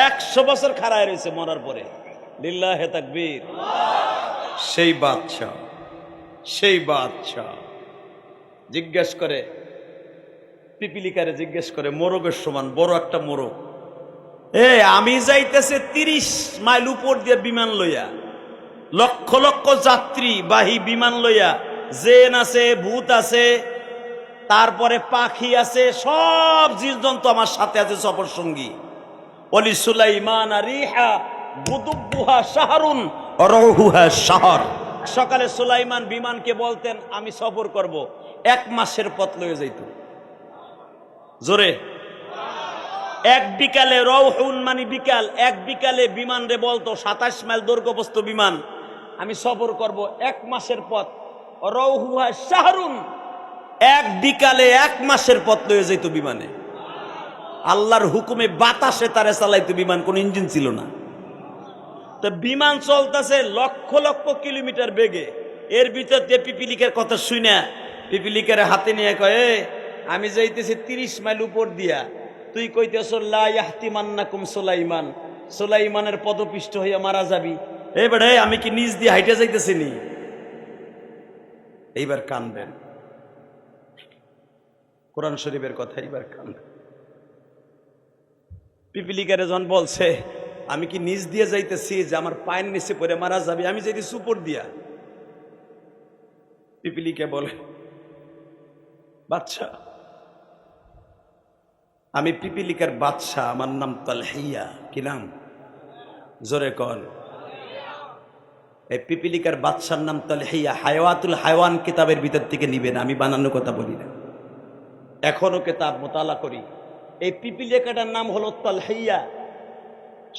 100 বছর খাড়াই রয়েছে মরার পরে। লিল্লাহে তাকবীর। সেই বাদশা জিজ্ঞেস করে, পিপিলিকারে জিজ্ঞেস করে, মোরগের সমান বড় একটা মোরগ, আমি যাইতেছে 30 মাইল উপর দিয়ে বিমান লইয়া, লক্ষ লক্ষ যাত্রী বাহী বিমান লইয়া, জেন আছে, ভূত আছে, তারপরে পাখি আছে, সব জীবজন্তু আমার সাথে আছে সফর সঙ্গী। ওলি সুলাইমান রিহা গুদুবুহা শাহরুন রহুহা শাহর। সকালে সুলাইমান বিমানকে বলতেন আমি সফর করব, 1 মাসের পথ লয়ে যাইত। জোরে এক বিকালে, রৌহুন মানে বিকাল, এক বিকালে বিমান রে বলতো 27 মাইল দৈর্ঘ্যপ্রস্থ বিমান, আমি সফর করব 1 মাসের পথ। রৌহুহা শাহরুন, এক বিকালে 1 মাসের পথ লয়ে যাইত বিমানে। আল্লাহর হুকুমে বাতাসে তারে চালাইতো বিমান, কোন ইঞ্জিন ছিল না। তো বিমান চলতেছে লক্ষ লক্ষ কিলোমিটার বেগে, এর ভিতর দিয়ে পিপিলিকার কথা শুনে পিপিলিকার হাতে নিয়ে কয়, আমি যাইতেছি 30 মাইল উপর দিয়া, তুই কইতেছ লা ইয়াহতিমান্নাকুম সুলাইমান, সুলাইমানের পদপিষ্ট হইয়া মারা যাবি। বেড়ে আমি কি নিজ দিয়ে হাইটে যাইতেছি নি? এইবার কানবেন, কোরআন শরীফের কথা, এইবার কানবেন। পিপিলিকারে যখন বলছে আমি কি নিজ দিয়ে যাইতেছি যে আমার পায়ের নিচে পড়ে মারা যাবে, আমি যাইতেছি উপর দিয়া। পিপিলিকা বলে, বাদশা, আমি পিপিলিকার বাদশা, আমার নাম তালহিয়া। কি নাম? জোরে কন। এই পিপিলিকার বাদশার নাম তালহিয়া। হায়াতুল হায়ওয়ান কিতাবের ভিতর থেকে নিবেন, আমি বানানো কথা বলি না, এখনো কিতাব মোতালা করি। এই পিপিলিকাটার নাম হলো তালহিয়া।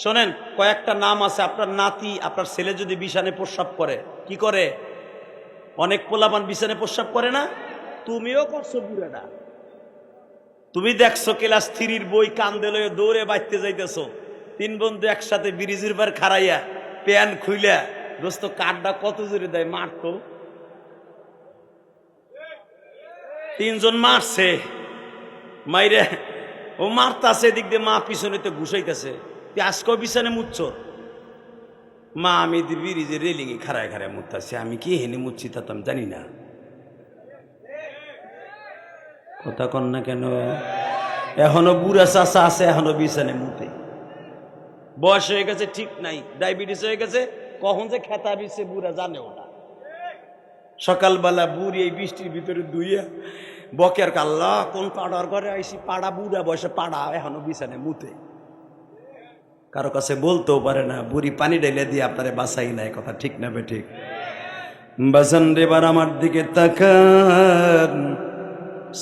শোনেন, কয়েকটা নাম আছে। আপনার নাতি, আপনার ছেলে যদি বিছানে প্রস্রাব করে, কি করে? অনেক পোলাপান বিছানে প্রস্রাব করে না? তুমিও করছো বুড়াটা। তুমি দেখছো ক্লাস 3 বই কান্দে লয়ে দৌড়ে বাইতে যাইতেছো, 3 বন্ধু একসাথে ব্রিজের পার খাড়াইয়া প্যান খুইলা, দোস্ত কাঠটা কত জোরে দেয়, মারতো 3 জন মারছে, মাইরে ও মারতাছে, এদিক দিয়ে মা পিছনেতে ঘুষাইতেছে, তুই আজকেও বিছানে মুচ্ছ? মা, আমি ব্রিজের রেলিং এ খাড়ায় খাড়ায় মুতাছি, আমি কি হেনে মুচ্ছি তা তো আমি জানি না। কথা কন না কেন? এখনো বুড়া চাষা আছে, এখনো বিছানে মুতে। বয়স হয়ে গেছে, ঠিক নাই, ডায়াবেটিস হয়ে গেছে, কখন যে খেতা বিছে বুড়া জানেও না। সকালবেলা বুড়ি এই বৃষ্টির ভিতরে ধুইয়া বকে, আর আল্লাহ কোন পাড়ার ঘরে আইসি, পাড়া বুড়া বয়সে পাড়া এখনো বিছানে মুতে। কারো কাছে বলতেও পারে না, বুড়ি পানি ঢেলে দিয়ে আপনারে বাঁচাই নাই। কথা ঠিক না বে ঠিক? বাজান এবার আমার দিকে তাকান।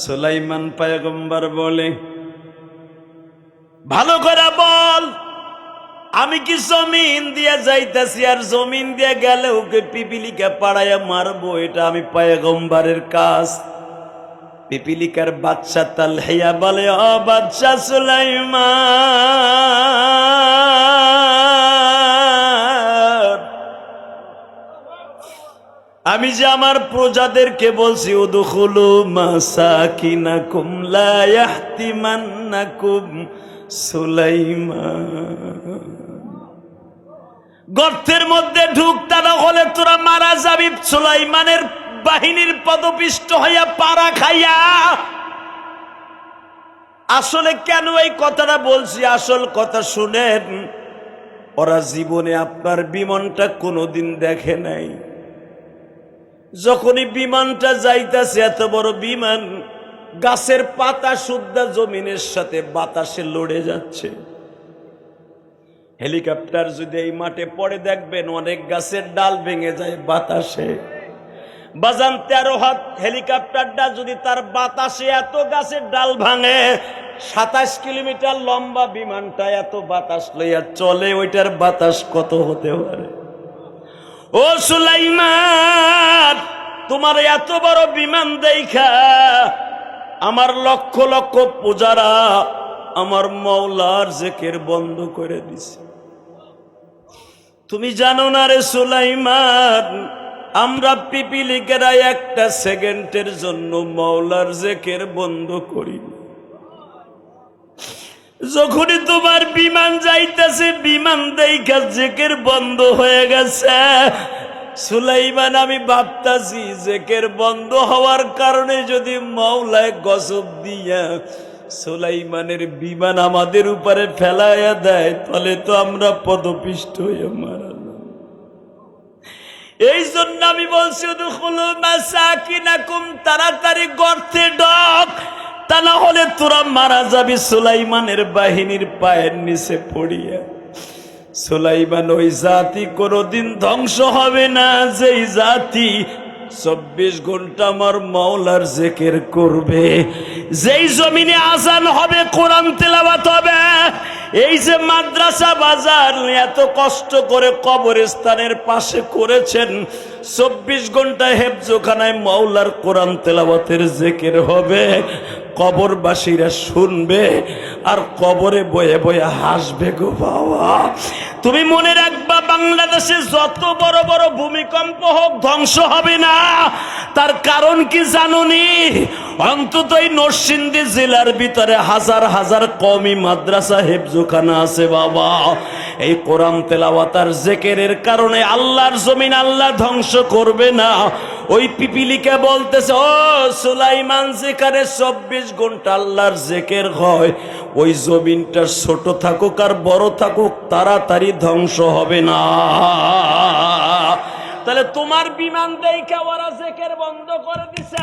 সুলাইমান পয়গম্বর বলে, ভালো করে বল, আমি কি জমিন দিয়ে যাইতাছি, আর জমিন দিয়ে গেলে ওকে পিপিলিকা পাড়াইয়া মারবো, এটা আমি পয়গম্বরের কাজ। পিপিলিকার বাদশা তালহিয়া বলে, ও বাদশা সুলাইমান, আমি যে আমার প্রজাদেরকে বলছি, উদখুলু মাসাকিনাকুম লা ইয়াহতিমান্নাকুম সুলাইমান, গর্তের মধ্যে ঢুকতা না হলে তোরা মারা যাবি সুলাইমানের বাহিনীর পদপিষ্ট হইয়া পাড়া খাইয়া। আসলে কেন এই কথাটা বলছি, আসল কথা শুনেন। ওরা জীবনে আপনার বিমানটা কোনোদিন দেখে নাই। যখনই বিমানটা যাইতাছে, এত বড় বিমান, গাছের পাতা সুদ্ধা জমিনের সাথে বাতাসে লড়ে যাচ্ছে। হেলিকপ্টার যদি এই মাঠে পড়ে, দেখবেন অনেক গাছের ডাল ভেঙে যায় বাতাসে। বাজান 13 হাত হেলিকপ্টারটা যদি তার বাতাসে এত গাছের ডাল ভাঙে, 27 কিলোমিটার লম্বা বিমানটা এত বাতাস লইয়া চলে, ওইটার বাতাস কত হতে পারে? ও সুলাইমান, তোমার এত বড় বিমান দেখা আমার লক্ষ লক্ষ পূজারা আমার মওলার জিকির বন্ধ করে দিছে। তুমি জানো না রে সুলাইমান, আমরা পিপিলিকেরা একটা সেকেন্ডের জন্য মাওলার জিকির বন্ধ করি না। যখনই তোমার বিমান যাইতেছে, বিমান দেখা জিকির বন্ধ হয়ে গেছে। সুলাইমান, আমি ভাবতাছি জিকির বন্ধ হওয়ার কারণে যদি মাওলায় গজব দিয়া সুলাইমানের বিমান আমাদের উপরে ফেলাইয়া দেয়, তাহলে তো আমরা পদপিষ্ট হয়ে মারা যাব। এই জন্য আমি বলছি উদখুলু মাসাকিনাকুম, তাড়াতাড়ি গর্তে ঢোক, তা না হলে তোরা মারা যাবি সুলাইমানের বাহিনীর পায়ের নিচে পড়িয়া। সুলাইমান ওই জাতি কোনদিন ধ্বংস হবে না যেই জাতি 24 ঘন্টা আমার মাওলার জিকির করবে, যেই জমিনে আজান হবে, কোরআন তেলাওয়াত হবে। এই যে মাদ্রাসা বাজার এত কষ্ট করে কবরস্থানের পাশে করেছেন, 24 ঘন্টা হেফজখানায় মাওলার কোরআন তেলাওয়াতের জিকির হবে, কবরবাসীরা শুনবে আর কবরে বয়ে বয়ে হাসবে গো বাবা। তুমি মনে রাখবা, বাংলাদেশে যত বড় বড় ভূমিকম্প হোক ধ্বংস হবে না। তার কারণ কি জানোনি? অন্তত এই নরসিংদী জেলার ভিতরে হাজার হাজার কওমি মাদ্রাসা হেফজখানা আছে বাবা। এই কোরআন তেলাওয়াত আর জিকিরের কারণে আল্লাহর জমিন আল্লাহ ধ্বংস করবে না। ওই পিপিলিকে বলতেছে, ও সুলাইমান, যেখানে 24 ঘন্টা আল্লাহর জিকির হয়, ওই জমিনটা ছোট থাকুক আর বড় থাকুক, তাড়াতাড়ি ধ্বংস হবে না। তাহলে তোমার বিমান দেখে ওরা জিকির বন্ধ করে দিছে।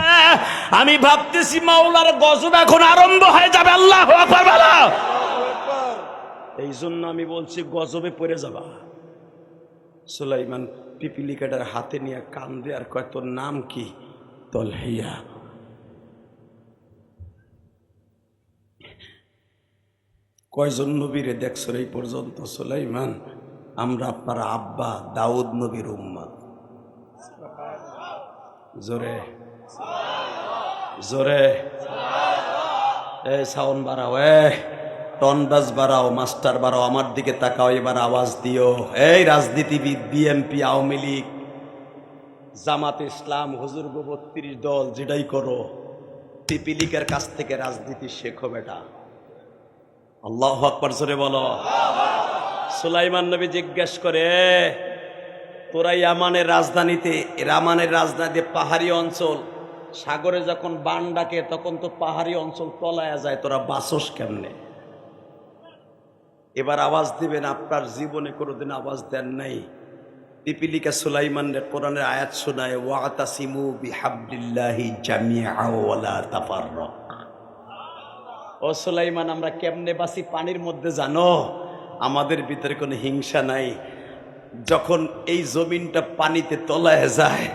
আমি ভাবতেছি মাওলার গজব এখন আরম্ভ হয়ে যাবে। আল্লাহু আকবার বলো। এই জন্য আমি বলছি গজবে পড়ে যাবা। সুলাইমান পিপিলিকাটার হাতে নিয়ে কান্দে আর কয়, তোর নাম কি? তলহিয়া। কয়জন নবীরে দেখছো এই পর্যন্ত? সুলাইমান, আমরা আপনার আব্বা দাউদ নবীর উম্মত। জোরে জোরে সাউন্ড বাড়াও, টনবাজ বাড়াও, মাস্টার বাড়াও, আমার দিকে তাকাও, এবার আওয়াজ দিও। এই রাজনীতিবিদ, বিএনপি, আওয়ামী লীগ, জামাত ইসলাম, হুজুর 32 দল, যেটাই করো, পিপিলিকের কাছ থেকে রাজনীতি শেখো বেটা। আল্লাহু আকবার জোরে বলো। সুলাইমান নবী জিজ্ঞেস করে, তোরা ইয়ামানের রাজধানীতে পাহাড়ি অঞ্চল, সাগরে যখন বান ডাকে তখন তো পাহাড়ি অঞ্চল তলায়া যায়, তোরা বাসস কেমনে? এবার আওয়াজ দিবেন। আপনার জীবনে কোনোদিন আওয়াজ দেন নাই। পিপিলিকা সুলাইমানের কোরআনের আয়াত শোনায়, ওয়াতাসিমু বিহাবলিল্লাহি জামিআ ওয়া লা তাফাররাক। ও সুলাইমান, আমরা কেমনে বাসি পানির মধ্যে জানো? আমাদের ভিতরে কোনো হিংসা নাই। যখন এই জমিনটা পানিতে তলায় যায়,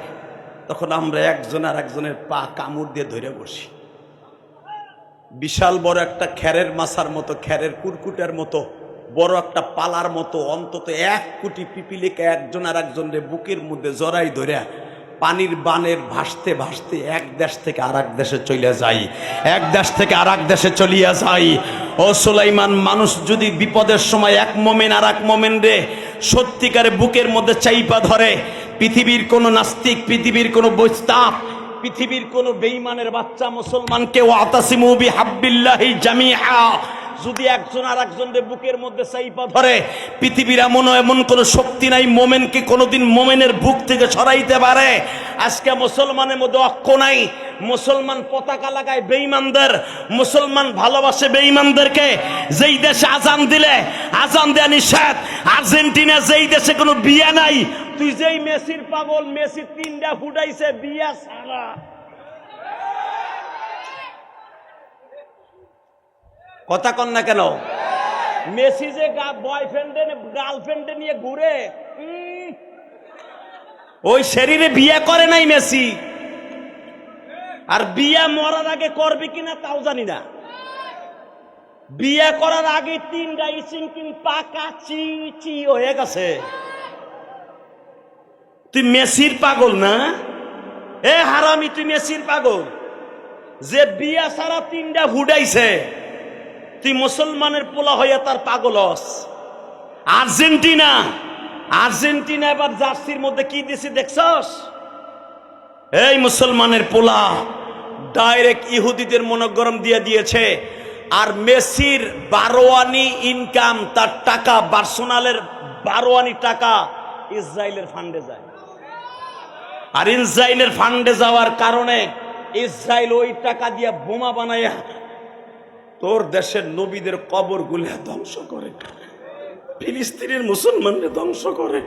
তখন আমরা একজন আর একজনের পা কামড় দিয়ে ধরে বসি। বিশাল বড় একটা খেরের মাছার মতো, খেরের কুরকুটার মতো বড় একটা পালার মতো অন্তত 1 কোটি পিপিলিকা একজন আর একজনের বুকের মধ্যে জড়াই ধরে পানির বানের ভাসতে ভাসতে এক দেশ থেকে আর এক দেশে চলে যাই, এক দেশ থেকে আর এক দেশে চলিয়া যাই। ও সুলাইমান, মানুষ যদি বিপদের সময় এক মোমেন আর এক মোমেন রে সত্যিকারে বুকের মধ্যে চাইপা ধরে, পৃথিবীর কোন নাস্তিক, পৃথিবীর কোন বৈস্তাপ, পৃথিবীর কোন বেঈমানের বাচ্চা মুসলমানকে ওয়াতাসিমু বিহাবলিল্লাহি জামিআ যদি একজন আর একজনের বুকের মধ্যে চাইপা ধরে, পৃথিবীর এমন কোন শক্তি নাই মোমেনকে কোনোদিন মোমেনের বুক থেকে সরাইতে পারে। আজকে মুসলমানের মধ্যে অক্ষ নাই। মুসলমান পতাকা লাগায় বেঈমানদের, মুসলমান ভালোবাসে বেঈমানদেরকে। যেই দেশে আজান দিলে আজান দেয়া নিষেধ। আর্জেন্টিনা যেই দেশে কোনো বিয়া নাই, তুই যেই মেসির পাগল, মেসি 3টা ফুটাইছে বিয়া ছাড়া। কথা কন না কেন? মেসি যে বয়ফ্রেন্ডে গার্লফ্রেন্ডে নিয়ে ঘুরে, ওই শরীরে বিয়ে করে নাই মেসি। আর বিয়া মরার আগে করবে কিনা তাও জানি না। বিয়ে করার আগে 3টা ইচিং পাকা চি হয়ে গেছে। তুই মেসির পাগল না? এ হারামি, তুই মেসির পাগল। যে বিয়া ছাড়া 3টা ফুটাইছে, তুই মুসলমানের পোলা হইয়া তার পাগল হস। আর্জেন্টিনা আর্জেন্টিনা এবার জার্সির মধ্যে কি দিছে দেখছস? এই মুসলমানের পোলা ডাইরেক্ট ইহুদিদের মনোগরম দিয়ে দিয়েছে। আর মেসির 12 আনি ইনকাম, তার টাকা বার্সেলোনার 12 আনি টাকা ইসরায়েলের ফান্ডে যায়। আর ইসরায়েলের ফান্ডে যাওয়ার কারণে ইসরায়েল ওই টাকা দিয়ে বোমা বানায়া তোর দেশের নবীদের কবর গুলা ধ্বংস করে, ফিলিস্তিনের মুসলমানদের ধ্বংস করে।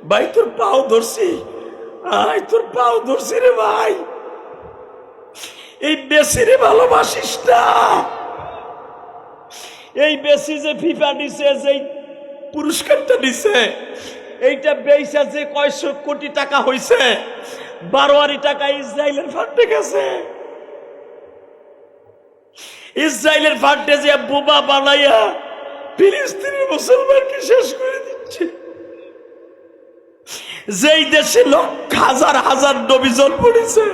ভাই তোর পাও ধরছি, আয় তোর পাও ধরছি রে ভাই। এই বেশিরে ভালোবাসিস না। এই বেশি যে ফিফা দিছে, যে পুরস্কারটা দিছে, এইটা বেইসা যে কয়শো কোটি টাকা হইছে, 12 টাকা ইসরায়েলের ফান্ডে গেছে। ইসরায়েলের ফান্ডে যে বোমা বানাইয়া ফিলিস্তিনের মুসলমানকে শেষ করে দিচ্ছে। যেই দেশে লক্ষ হাজার হাজার নবী জন্ম নিছে।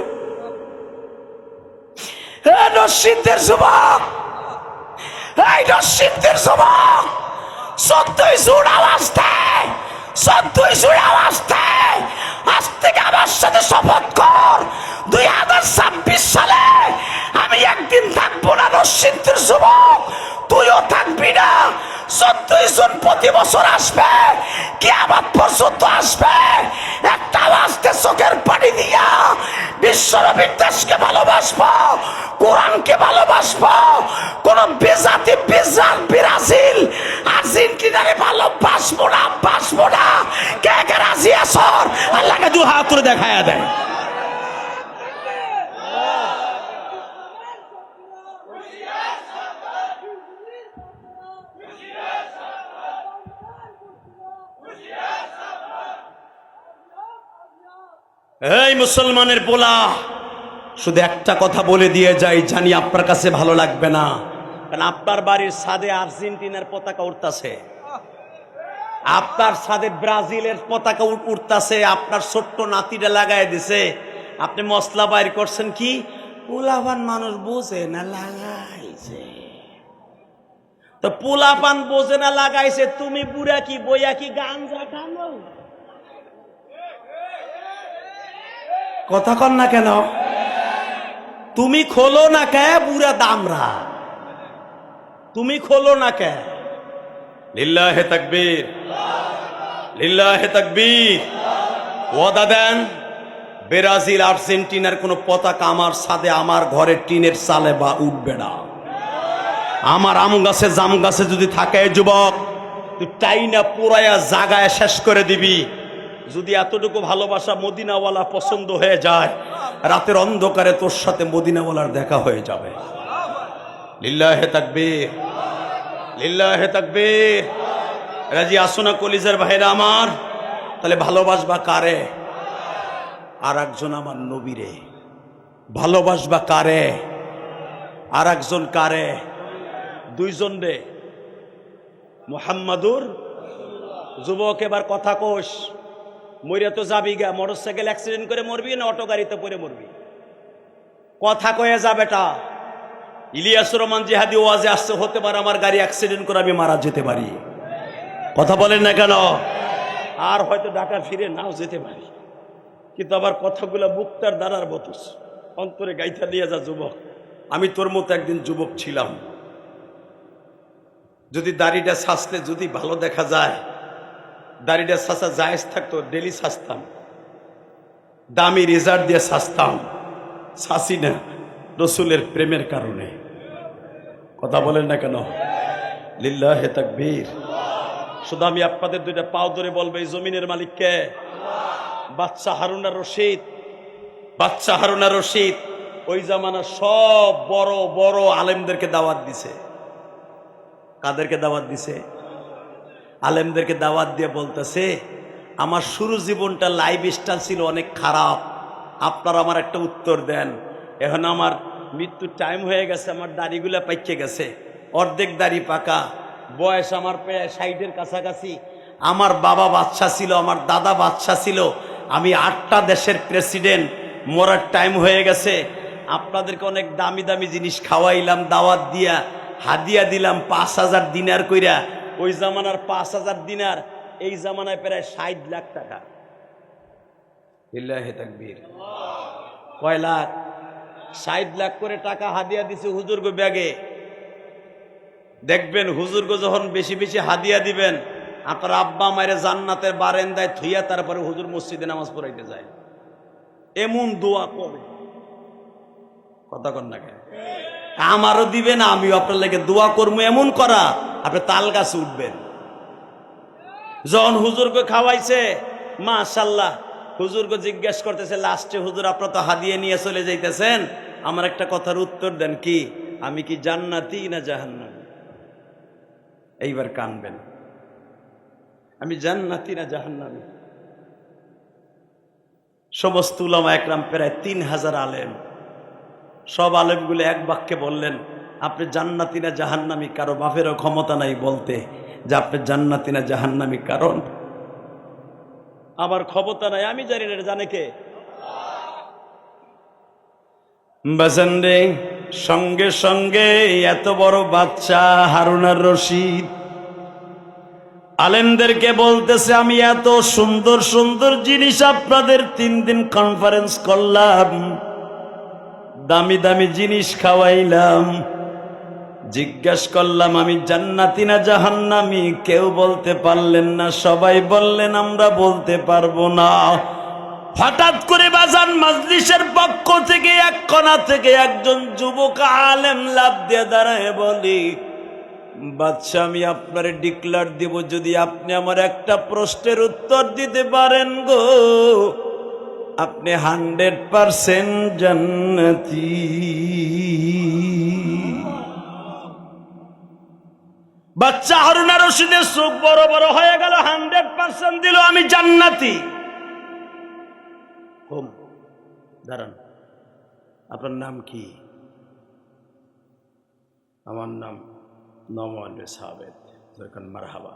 নরসিংদের যুবক, এই নরসিংদের যুবক, 14 জুন আওয়াজ দেয়, 14 জুন আওয়াজ দেয়। আজ থেকে আমার সাথে শপথ কর, 2026 সালে আমি একদিন থাকবো না নরসিংদের যুবক, তুইও থাকবি না। 14 জুন প্রতি বছর আসবে, কিয়ামত পর্যন্ত আসবে। একটা আওয়াজতে চোখের পানি দিয়া বিশ্বনবীর দেশকে ভালোবাসবো, কোরআনকে ভালোবাসবো। কোন বেজাতি ব্রাজিল আর্জেন্টিনারে ভালোবাসবো না, বাসবো না। কে কে রাজি আছো? আল্লাহকে 2 হাত তুলে দেখায়া দেয়। এই মুসলমানের পোলা, শুধু একটা কথা বলে দিয়ে যাই, জানি আপনার কাছে ভালো লাগবে না, কারণ আপনার বাড়ির ছাদে আর্জেন্টিনার পতাকা উঠতাছে, আপনার ছাদে ব্রাজিলের পতাকা উঠতাছে, আপনার ছোট্ট নাতিটা লাগাই দিছে। আপনি মশলা বাইর করছেন কি? পোলাপান মানুষ বোঝে না, লাগাইছে। তো পোলাপান বোঝে না, লাগাইছে, তুমি বুড়া কি বইয়া কি গাঞ্জা খানো? কথা কন না কেন? তুমি খোলো না কে বুড়া দামরা, তুমি খোলো না কে? লিল্লাহে তাকবীর, লিল্লাহে তাকবীর। ওয়াদা দেন, ব্রাজিল আর্জেন্টিনার কোন পতাকা আমার ছাদে, আমার ঘরের টিনের চালে বা উঠবে না। আমার আম গাছে জাম গাছে যদি থাকে যুবক, তুই টাইনা পুরায়া জাগায় শেষ করে দিবি। যদি এতটুকু ভালোবাসা মদিনাওয়ালা পছন্দ হয়ে যায়, রাতের অন্ধকারে তোর সাথে মদিনাওয়ালার দেখা হয়ে যাবে। লিল্লাহে তাকবীর, লিল্লাহে তাকবীর। রাজি আসো না কলিজার ভাইরা আমার? তাহলে ভালোবাসবা কারে? আর একজন আমার নবীরে। ভালোবাসবা কারে? আর একজন কারে? 2 জন রে। মুহাম্মাদুর। যুবক এবার কথা কোষ, মরে তো যাবি গা, মোটরসাইকেল অ্যাক্সিডেন্ট করে মরবি না অটো গাড়িতে পড়ে মরবি? কথা কয়ে যা বেটা। ইলিয়াস রহমান জিহাদি ওয়াজে আসছে, হতে পারে আমার গাড়ি অ্যাক্সিডেন্ট করে আমি মারা যেতে পারি। কথা বলেন না কেন? আর হয়তো ঢাকা ফিরে নাও যেতে পারি, কিন্তু আবার কথাগুলো মুক্তার দ্বারার মতো অন্তরে গাইথা দিয়ে যা। যুবক, আমি তোর মতো একদিন যুবক ছিলাম। যদি দাড়িটা সাজতে যদি ভালো দেখা যায়, দাড়িটা সাজা জায়েজ থাকতো, ডেলি সাজতাম, দামি রেজার্ট দিয়ে সাজতাম। সাসি না, রসুলের প্রেমের কারণে। কথা বলেন না কেন? লিল্লাহে তাকবীর। শুধু আমি আপনাদের 2টা পাও ধরে বলবো, এই জমিনের মালিক কে? বাদশা হারুন আর রশিদ। বাদশা হারুন আর রশিদ ওই জামানার সব বড় বড় আলেমদেরকে দাওয়াত দিছে। কাদেরকে দাওয়াত দিছে? আলেমদেরকে দাওয়াত দিয়ে বলতেছে, আমার শুরু জীবনটা লাইফ স্টাইল ছিল অনেক খারাপ, আপনারা আমার একটা উত্তর দেন। এখন আমার মৃত্যুর টাইম হয়ে গেছে, আমার দাড়িগুলা পাইকে গেছে, অর্ধেক দাড়ি পাকা, বয়স আমার প্রায় 60-এর কাছাকাছি। আমার বাবা বাদশা ছিল, আমার দাদা বাদশা ছিল, আমি 8টা দেশের প্রেসিডেন্ট, মরার টাইম হয়ে গেছে। আপনাদেরকে অনেক দামি দামি জিনিস খাওয়াইলাম, দাওয়াত দিয়া হাদিয়া দিলাম 5000 দিনার কইরা। ওই জামানার 5000 দিনার এই জামানায় প্রায় 60 লাখ টাকা। লিল্লাহি তাকবীর। কয় লাখ? 60 লাখ করে টাকা হাদিয়া দিছে হুজুরগো ব্যাগে। দেখবেন হুজুরগো যখন বেশি বেশি হাদিয়া দিবেন, আপনার আব্বা মায়ের জান্নাতের বারান্দায় থুইয়া তারপরে হুজুর মসজিদে নামাজ পড়াইতে যায়। এমন দোয়া করে, কথা কন না কেন? আমারও দিবেন, আমিও আপনার লাগে দোয়া করবো। এমন করা আপনি তাল গাছে উঠবেন। যখন হুজুরকে খাওয়াইছে, মাশাআল্লাহ, হুজুরকে জিজ্ঞেস করতেছে লাস্টে, হুজুর আপনারা তো হাদিয়া নিয়ে চলে যাইতেছেন, আমার একটা কথার উত্তর দেন, কি আমি কি জান্নাতি না জাহান্নামী? এইবার কানবেন, আমি জান্নাতি না জাহান্নামী? সমস্ত উলামা একরাম প্রায় 3000 আলেম, সব আলেমগুলো এক বাক্যে বললেন, আপনি জান্নাতি না জাহান্নামী? কারো বাপেরও ক্ষমতা নাই বলতে যে আপনি জান্নাতি না জাহান্নামী। কারণ আমার ক্ষমতা নাই, আমি জানি না, জানে কে? বাজানরে, সঙ্গে সঙ্গে এত বড় বাচ্চা হারুন আর রশিদ আলেমদেরকে বলতেছে, আমি এত সুন্দর সুন্দর জিনিস আপনাদের 3 দিন কনফারেন্স করলাম, দামি দামি জিনিস খাওয়াইলাম, জিজ্ঞাসা করলাম আমি জান্নাতি না জাহান্নামী, কেউ বলতে পারলেন না। সবাই বললেন আমরা বলতে পারবো না। হঠাৎ করে বাজান মাজলিসের পক্ষ থেকে এক কোণা থেকে একজন যুবক আলেম লাফ দিয়ে দাঁড়ায় বলি, বাদশা আমি আপনারে ডিক্লার দিব, যদি আপনি আমার একটা প্রশ্নের উত্তর দিতে পারেন গো, আপনি 100% জান্নাতি। বাচ্চা হারুন আর রশিদের চোখ বড় বড় হয়ে গেল। 100% দিল আমি জান্নাতি। হোম, দাঁড়ান, আপনার নাম কি? আমার নাম নোমান সাবেদ। মারহাবা।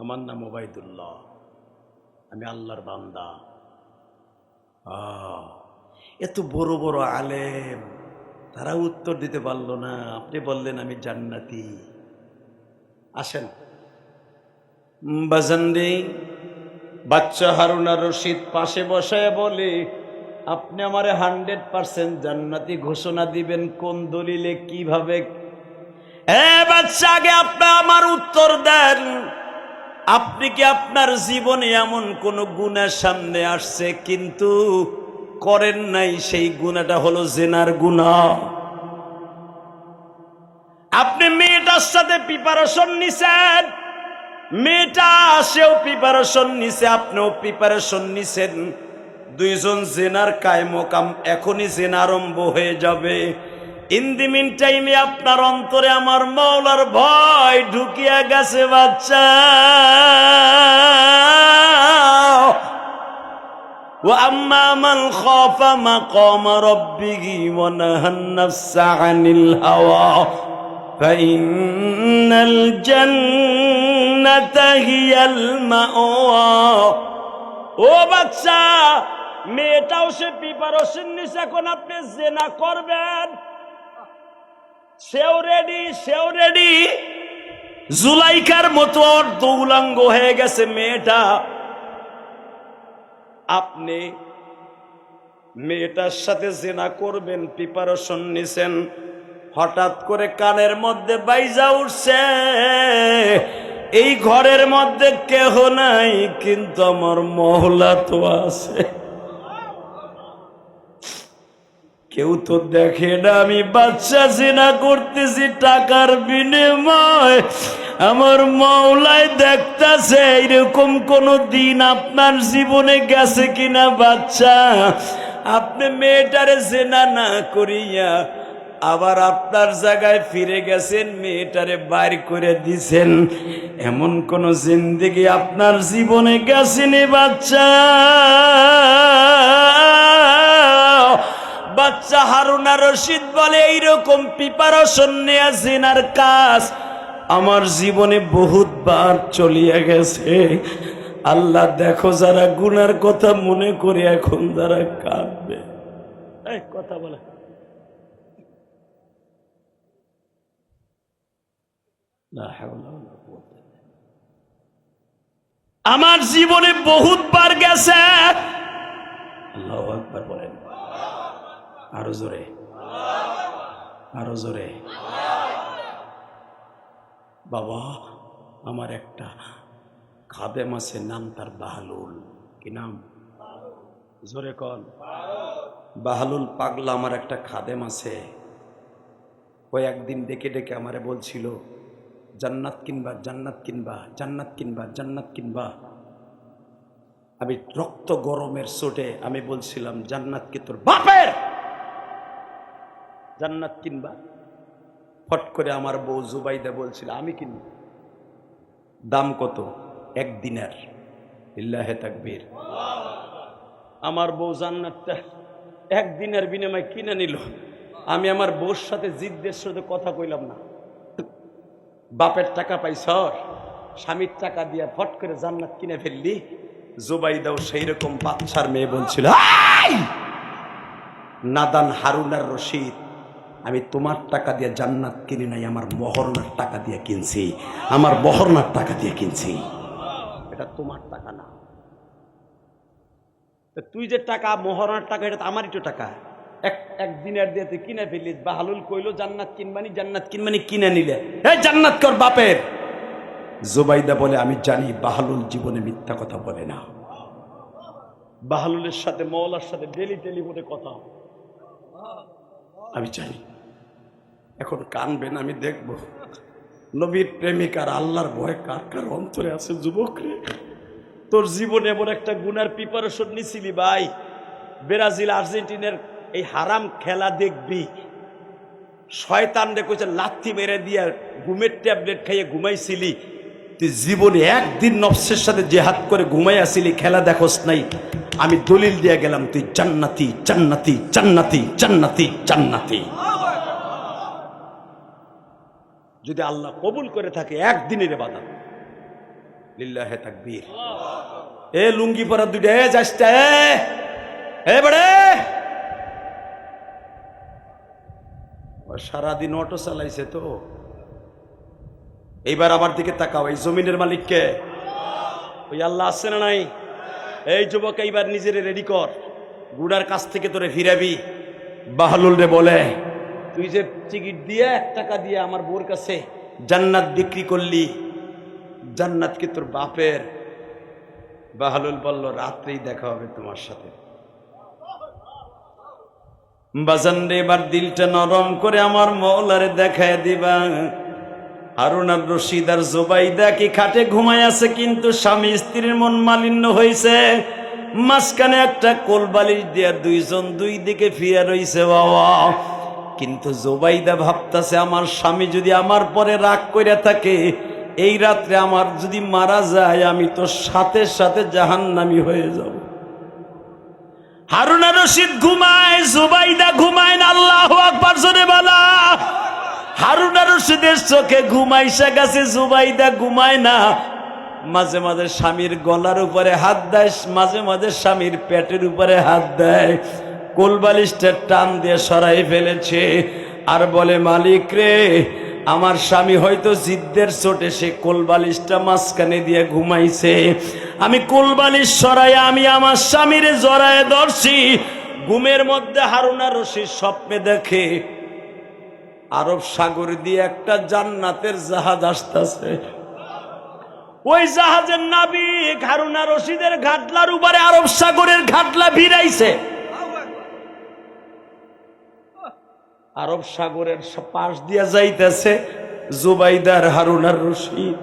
আমার নাম ওবাইদুল্লাহ, আমি আল্লাহর বান্দা। এত বড় বড় আলেম, তারা উত্তর দিতে পারলো না, আপনি বললেন আমি জান্নাতি। আসেন বাজানরে, বাচ্চা হারুন আর রশিদ পাশে বসায় বলে, আপনি আমারে 100% জান্নাতি ঘোষণা দিবেন কোন দলিলে, কিভাবে? বাচ্চা, আগে আপনি আমার উত্তর দেন, আপনি কি আপনার জীবনে এমন কোন গুনাহ সামনে আসছে কিন্তু করেন নাই, সেই গুনাহটা হলো জিনার গুনাহ? আপনি মেয়েটার সাথে প্রিপারেশন নিছেন, মেয়েটা সেও প্রিপারেশন নিছে, আপনিও প্রিপারেশন নিছেন, দুইজন জিনার কায়মকাম, এখনই জিনা আরম্ভ হয়ে যাবে। ইন দি মিন টাইমে আপনার অন্তরে আমার মাওলার ভয় ঢুকিয়া গেছে বাচ্চা। ওয়া আম্মা মান খাফা মাকাম রাব্বিহি ওয়া নাহান নাফসা আনিল হাওয়া ফাইন্নাল জান্নাতা হিয়াল মাওয়া। ও বাচ্চা, মেয়েটাও সে প্রিপারেশন নিছে, এখন আপনি জিনা করবেন, সেও রেডি। জুলাইখার মতো অর্ধউলঙ্গ হয়ে গেছে মেয়েটা। আপনি মেয়েটার সাথে জিনা করবেন, প্রিপারেশন নিছেন, হঠাৎ করে কানের মধ্যে বাইজা উঠছে, এই ঘরের মধ্যে কেহ নাই কিন্তু আমার মহলা তো আছে। কেউ তো দেখে না, আমি বাচ্চা জিনা করতেছি টাকার বিনিময়, আমার মাওলাই দেখতাছে। এরকম কোন দিন আপনার জীবনে গেছে কিনা বাচ্চা? আপনি মেয়েটারে জিনা না করিয়া আবার আপনার জায়গায় ফিরে গেছেন, মেয়েটারে বাইর করে দিছেন, এমন কোন জিন্দেগি আপনার জীবনে গেছেনি বাচ্চা? বাচ্চা হারুন আর রশিদ বলে, এইরকম প্রিপারেশন নেয়া জিনার কাজ আমার জীবনে বহুতবার চলিয়া গেছে। আল্লাহ দেখো, যারা গুনার কথা মনে করে এখন যারা কাঁদবে, কথা বলে আমার জীবনে বহুতবার গেছে। আল্লাহু আকবার বলেন, আরো জোরে, আরো জোরে। বাবা, আমার একটা খাদেম আছে, নাম তার বাহালুল। কি নাম? জোরে কন। বাহালুল পাগলা আমার একটা খাদেম আছে। ও একদিন ডেকে ডেকে আমারে বলছিল, জান্নাত কিনবা, জান্নাত কিনবা, জান্নাত কিনবা, জান্নাত কিনবা। আমি রক্ত গরমের চোটে আমি বলছিলাম, জান্নাত কি তোর বাপের? জান্নাত কিনবা? ফট করে আমার বউ জুবাইদা বলছিল, আমি কিনব। দাম কত? 1 দিনার। লিল্লাহে তাকবীর। আমার বউ জান্নাতটা 1 দিনের বিনিময়ে কিনে নিল। আমি আমার বউর সাথে জিদ্দের সাথে কথা কইলাম না। বাপের টাকা পাইছ, স্বামীর টাকা দিয়ে ফট করে জান্নাত কিনে ফেললি। জুবাইদাও সেই রকম বাচ্চার মেয়ে বলছিল, নাদান হারুন আর রশিদ, আমি তোমার টাকা দিয়ে জান্নাত কিনি নাই, আমার মহরনার টাকা দিয়ে কিনছি, আমার মহরনার টাকা দিয়ে কিনছি, এটা তোমার টাকা না। তুই যে টাকা মহরনার টাকা, এটা তো আমারই তো টাকা। এক দিনের দিয়ে তুই কিনে ফেলিস। বাহালুল কইলো, জান্নাত কিনবানি, জান্নাত কিনবানি, কিনে নিলে। এই জান্নাত কর বাপের। জুবাইদা বলে, আমি জানি বাহালুল জীবনে মিথ্যা কথা বলে না। বাহালুলের সাথে মওলার সাথে ডেলি টেলিফোনে কথা, আমি জানি। এখন কানবেন, আমি দেখব নবীর প্রেমিক আর আল্লাহর ভয় কার কার অন্তরে আছে। যুবক রে, তোর জীবনে এমন একটা গুনার প্রিপারেশন নিছিলি ভাই, ব্রাজিল আর্জেন্টিনার এই হারাম খেলা দেখবি, শয়তান রে কইছে লাথি মেরে দিয়া ঘুমের ট্যাবলেট খাইয়ে ঘুমাইছিলি। তুই জীবনে একদিন নফসের সাথে জেহাদ করে ঘুমাই আসিলি, খেলা দেখোস নাই। আমি দলিল দিয়ে গেলাম, তুই জান্নাতি, জান্নাতি, জান্নাতি, জান্নাতি, জান্নাতি। যদি আল্লাহ কবুল করে থাকে একদিনের ইবাদত। লিল্লাহে তাকবীর। এ লুঙ্গি পরা দুইটা, এ যাসটা, এ বড়ে, সারাদিন অটো চালাইছে তো। এইবার আমার দিকে তাকাও, এই জমিনের মালিককে? ওই আল্লাহ আছে না নাই? এই যুবক, এইবার নিজেরে রেডি কর, গুড়ার কাছ থেকে তোরে ফিরাবি। বাহালুল রে বলে, তুই যে টিকিট দিয়ে 1 টাকা দিয়ে আমার বউর কাছে জান্নাত বিক্রি করলি, জান্নাত কি তোর বাপের? বাহালুল বলল, রাত্রেই দেখা হবে তোমার সাথে। বাজান রে, এবার দিলটা নরম করে আমার মওলারে দেখায় দিবা। হারুন আর রশিদ আর জুবাইদা কি খাটে ঘুমায় আছে, কিন্তু স্বামী স্ত্রীর মন মালিন্য হয়েছে। মাঝখানে একটা কোলবালিশ দিয়া দুইজন দুই দিকে ফিরে রইছে বাবা। কিন্তু জুবাইদা ভাবতাছে, আমার স্বামী যদি আমার পরে রাগ কইরা থাকে, এই রাত্রে আমার যদি মারা যায়, আমি তো সাথে সাথে জাহান্নামী হয়ে যাব। হারুন আর রশিদ ঘুমায়, জুবাইদা ঘুমায় না। আল্লাহু আকবার জোরে বলা। হারুন আর রশিদের চোখে ঘুমাইসা গেছে, জুবাইদা ঘুমায় না। মাঝে মাঝে স্বামীর গলার উপরে হাত দেয়, মাঝে মাঝে স্বামীর পেটের উপরে হাত দেয়। কোলবালিশটা টান দিয়ে সরাই ফেলেছে আর বলে, মালিক রে, আমার স্বামী হয়তো জিদ্দের চোটে সে কোলবালিশটা মাঝখানে দিয়ে ঘুমাইছে। আমি কোলবালিশ সরাই আমি আমার স্বামীরে জড়ায় ধরছি। ঘুমের মধ্যে হারুন আর রশিদ স্বপ্নে দেখে আরব সাগর দিয়ে একটা জান্নাতের জাহাজ আসতেছে। ওই জাহাজের নাবিক হারুন আর রশিদের ঘাটলার উপরে আরব সাগরের ঘাটলা ভিড়াইছে। আরব সাগরের পাশ দিয়া যাইতেছে জুবাইদার হারুন আর রশিদ,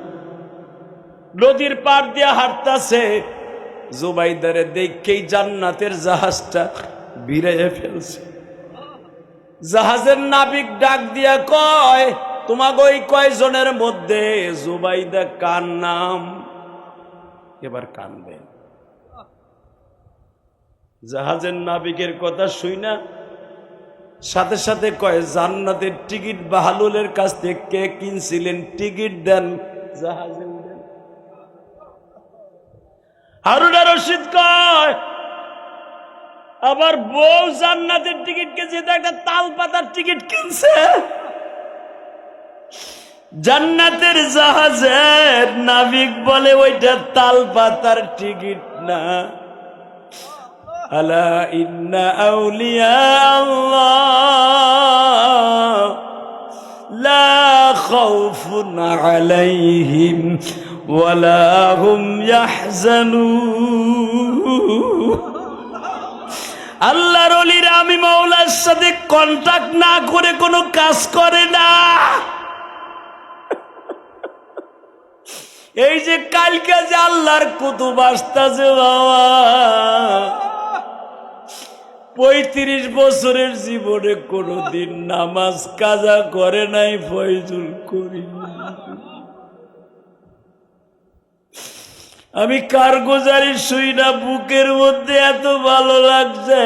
নদীর পার দিয়া হাঁটতেছে। জুবাইদারে দেখেই জান্নাতের জাহাজটা ভিড়াইয়া ফেলছে। জাহাজের নাবিক ডাক দিয়া কয়, তোমাকে ওই কয়জনের মধ্যে জুবাইদা কার নাম? এবার কানবেন। জাহাজের নাবিকের কথা শুইনা সাথে সাথে কয়, জান্নাতের টিকিট বাহালুলের কাছ থেকে কে কিনছিলেন, টিকিট দেন, জাহাজে উঠেন। হারুন আর রশিদ কয়, আবার বউ জান্নাতের টিকিট কিনছে, একটা তাল পাতার টিকিট কিনছে। জান্নাতের জাহাজের নাবিক বলে ওইটা তাল পাতার টিকিট না। আলা ইন্না আউলিয়া আল্লাহ লা খাউফুন আলাইহিম ওয়ালা হুম ইয়াহজানুন। আল্লাহর ওলিরা আমি মাওলার সাথে কন্টাক্ট না করে কোনো কাজ করে না। এই যে কালকে যে আল্লাহর কুতুব আসতেছে বাবা, 35 বছরের জীবনে কোনোদিন নামাজ কাজা করে নাই ফয়জুল করিম। আমি কারগুজারি শুই না, বুকের মধ্যে এত ভালো লাগছে।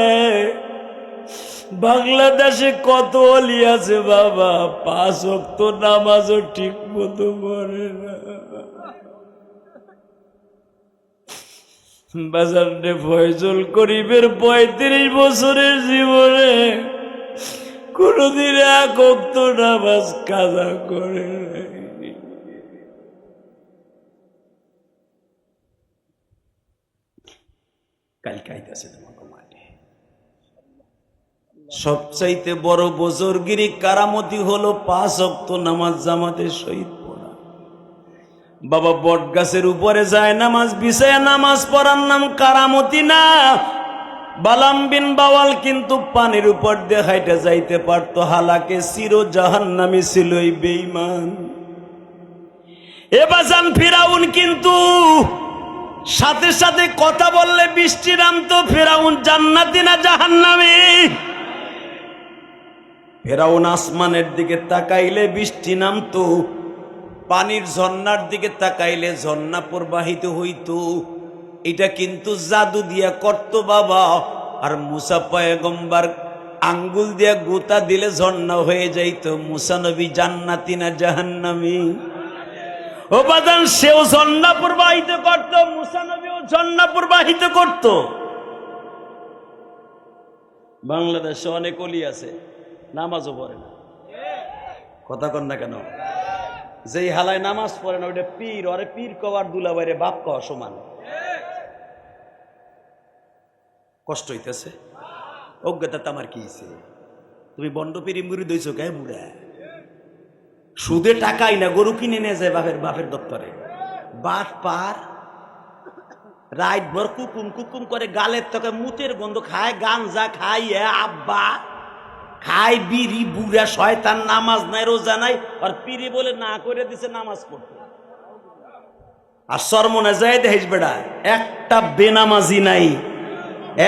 বাংলাদেশে কত অলি আছে বাবা, 5 ওয়াক্ত নামাজও ঠিক মতো পড়ে না। বাজারে ফয়জুল করিমের 35 বছরের জীবনে কোনদিন 1 ওয়াক্ত নামাজ কাজা করে নাই। কালকে আইতাছে তোমাকে মাঠে। সবচাইতে বড় বুজুর্গিরি কারামতি হলো 5 ওয়াক্ত নামাজ জামাতের সহিত পড়া। বাবা বট গাছের উপরে যায় নামাজ বিছায় নামাজ পড়ার নাম কারামতি না। বালাম বিন বাওয়াল কিন্তু পানির উপর দিয়ে হাইটা যাইতে পারতো, হালাকে চির জাহান্নামী ছিল এই বেঈমান। এবাজান ফিরাউন কিন্তু সাথে সাথে কথা বললে বৃষ্টি নামতো। ফেরাউন জান্নাতি না জাহান্নামী? ফেরাউন আসমানের দিকে তাকাইলে বৃষ্টি নামতো, পানির ঝর্ণার দিকে তাকাইলে ঝর্ণা প্রবাহিত হইতো। এটা কিন্তু জাদু দিয়া করত বাবা। আর মুসা পয়গম্বর আঙ্গুল দিয়া গোতা দিলে ঝর্ণা হয়ে যাইতো। মুসা নবী জান্নাতি না জাহান্নামী? ও বাদান, সেও ঝর্ণা প্রবাহিত করত, মুসা নবীও ঝর্ণা প্রবাহিত করত। বাংলাদেশে অনেক অলি আছে নামাজও পড়ে না। কথা কন না কেন? যেই হালায় নামাজ পড়ে না ওইটা পীর। ওরে পীর কওয়ার দুলাবাইরে বাপ কওয়া সমান। কষ্ট হইতেছে? অজ্ঞতা আমার কি হইছে? তুমি বন্ড পীরি মুড়ি দইছো কে বুড়া? সুদে টাকাই না, গরু কিনে নিয়ে যায় বাপের দপ্তরে। বাট পার রাইট ভর কুকুম কুকুম করে, গালের থেকে মুতের গন্ধ খায়, গাঞ্জা খাই, আব্বা খাই, বিড়ি, বুড়া শয়তান, নামাজ নাই রোজা নাই। আর পিরি বলে না করে দিছে নামাজ পড়তে। আর সরমনে যায় দেখিস বেড়া একটা বেনামাজি নাই,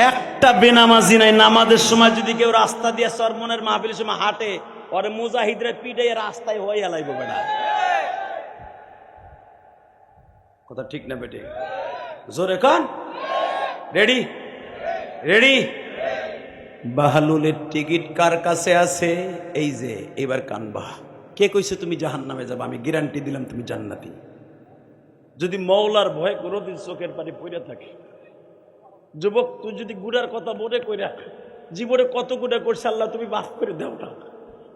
একটা বেনামাজি নাই। নামাজের সময় যদি কেউ রাস্তা দিয়ে সরমনের মাহফিলের সময় হাঁটে, ওরে মুজাহিদরা পিটে রাস্তায় হয়ে হেলাইব বেড়া। কথা ঠিক না বেটে? জোরে কান। Ready ready. বাহালুলের টিকিট কার কাছে আছে? এই যে এবার কানবা। কে কইছে তুমি জাহান্নামে যাবা? আমি গ্যারান্টি দিলাম তুমি জান্নাতি। যদি মওলার ভয় কোনোদিন চোখের পানি পড়ে থাকে। যুবক, তুই যদি গুড়ার কথা মনে কইরা জীবনে কত গুণা করছে আল্লাহ তুমি মাফ করে দাও না।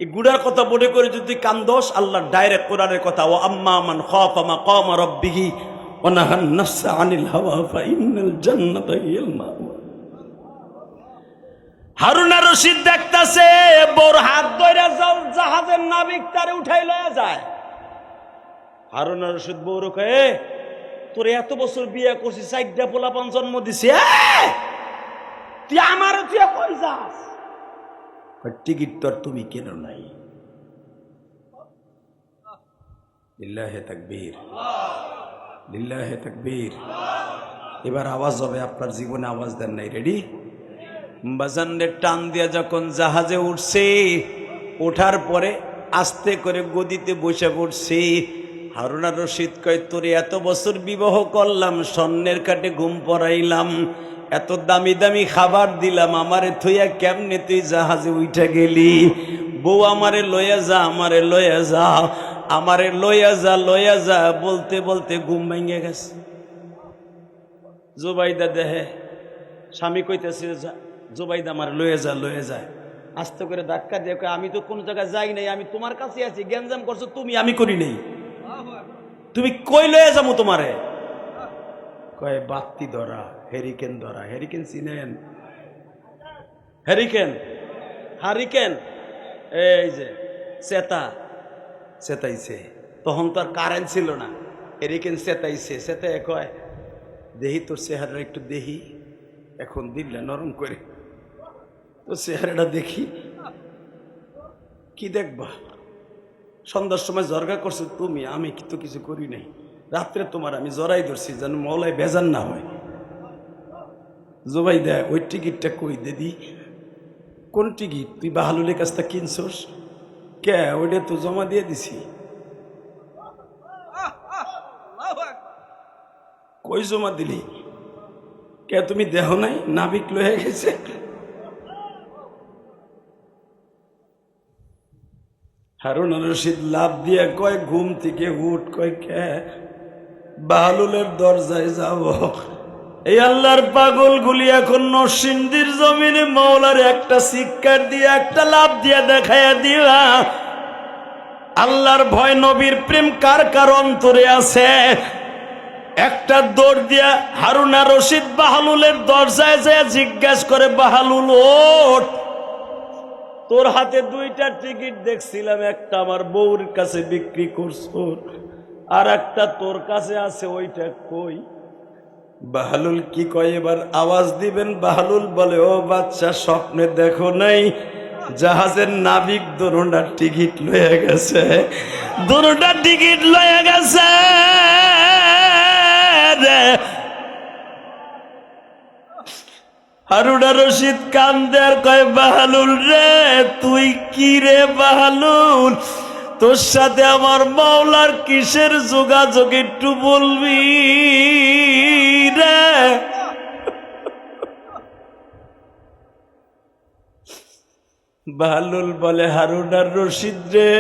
এই গুড়ার কথা মনে করে যদি কান্দোস, আল্লাহ ডাইরেক্ট কোরআনের কথা, ও আম্মা মান খাফা মাকাম রাব্বিহি ওয়া নাহান নাফসা আনিল হাওয়া ফাইনাল জান্নাতা হিয়াল মাওয়া। হারুন আর রশিদ দেখতাছে বড় হাত ধইরা জাহাজের নাবিক তারে উঠাই লয়ে যায়। হারুন আর রশিদ বউর কয়ে, তোর এত বছর বিয়ে করছিস, 4টা পোলাপান জন্ম দিছি, তুই আমারও তুই কই যাস? টিকিট তোর তুমি কেন নাই? লিল্লাহে তাকবীর, লিল্লাহে তাকবীর। এবার আওয়াজ হবে, আপনার জীবনে আওয়াজ দেন নাই। রেডি? বাজানের টান দিয়া যখন জাহাজে উঠছে, ওঠার পরে আস্তে করে গদিতে বসে পড়ছে। হারুন আর রশিদ কয়, তোরে এত বছর বিবাহ করলাম, স্বর্ণের কাটে ঘুম পড়াইলাম, এত দামি দামি খাবার দিলাম, আমারে থইয়া কেমনে তুই জাহাজে উঠা গেলি? বউ আমারে লইয়া যা, আমারে লইয়া যা, আমারে লইয়া যা, লইয়া যা বলতে বলতে ঘুম ভেঙে গেছে। জুবাইদা দেহে স্বামী কইতেছে, জুবাইদা আমার লইয়া যা, লইয়া যায়। আস্তে করে ধাক্কা দিয়ে কয়, আমি তো কোনো জায়গায় যাই নাই, আমি তোমার কাছে আছি, গ্যাঞ্জাম করছো তুমি, আমি করি নাই, তুমি কই লয়ে যাবো তোমারে? কয় বাতি ধরা, হেরিকেন ধরা। হেরিকেন চিনেন? হেরিকেন, হারিকেন, এই যে চেতা, চেতাইছে। তখন তো আর কারেন্ট ছিল না, হেরিকেন চেতাইছে। চেতাই কয়, দেহি তোর চেহারা একটু দেহি, এখন দিলে নরম করে তো চেহারাটা দেখি। কি দেখবা? সন্ধ্যার সময় জরগা করছো তুমি, আমি তো কিছু করি নাই। রাত্রে তোমার আমি জরাই ধরছি যেন মৌলায় বেজান না হয়। জবাই দেয়, ওই টিকিটটা কই দিদি? কোন টিকিট? তুই বাহালুলের কাছটা কিনছোস? কে? ওইটা তো জমা দিয়ে দিছি। কই জমা দিলি? কে তুমি দেহ নাই? নাবিক লয়ে গেছে। হারুন রশিদ লাভ দিয়ে কয়, ঘুম থেকে উঠ। কয় কে? বাহালুলের দরজায় যাব। এই আল্লাহর পাগল গুলি এখন নরসিংদীর জমিনে মাওলার একটা শিক্ষার দিয়ে একটা লাভ দিয়ে দেখাইয়া দিলা। আল্লাহর ভয় নবীর প্রেম কার কার অন্তরে আছে? একটা দৌড় দিয়া হারুনা রশিদ বাহালুলের দরজায় যায় জিজ্ঞাসা করে, বাহালুল ওঠ, তোর হাতে 2টা টিকিট দেখছিলাম, একটা আমার বউর কাছে বিক্রি করছো, আর একটা তোর কাছে আছে, ওইটা কই? বাহালুল কি কয় এবার আওয়াজ দিবেন? বাহালুল বলে, ও বাচ্চা, স্বপ্নে দেখো নাই জাহাজের নাবিক দোনোটা টিকিট লয়ে গেছে, দোনোটা টিকিট লয়ে গেছে। হারুনা রশিদ কান্দে আর কয়, বাহালুল রে, তুই কি রে বাহালুল, তোর সাথে আমার মাওলার কিসের যোগাযোগ একটু বলবি রে? বাহালুল বলে, হারুনা রশিদ রে,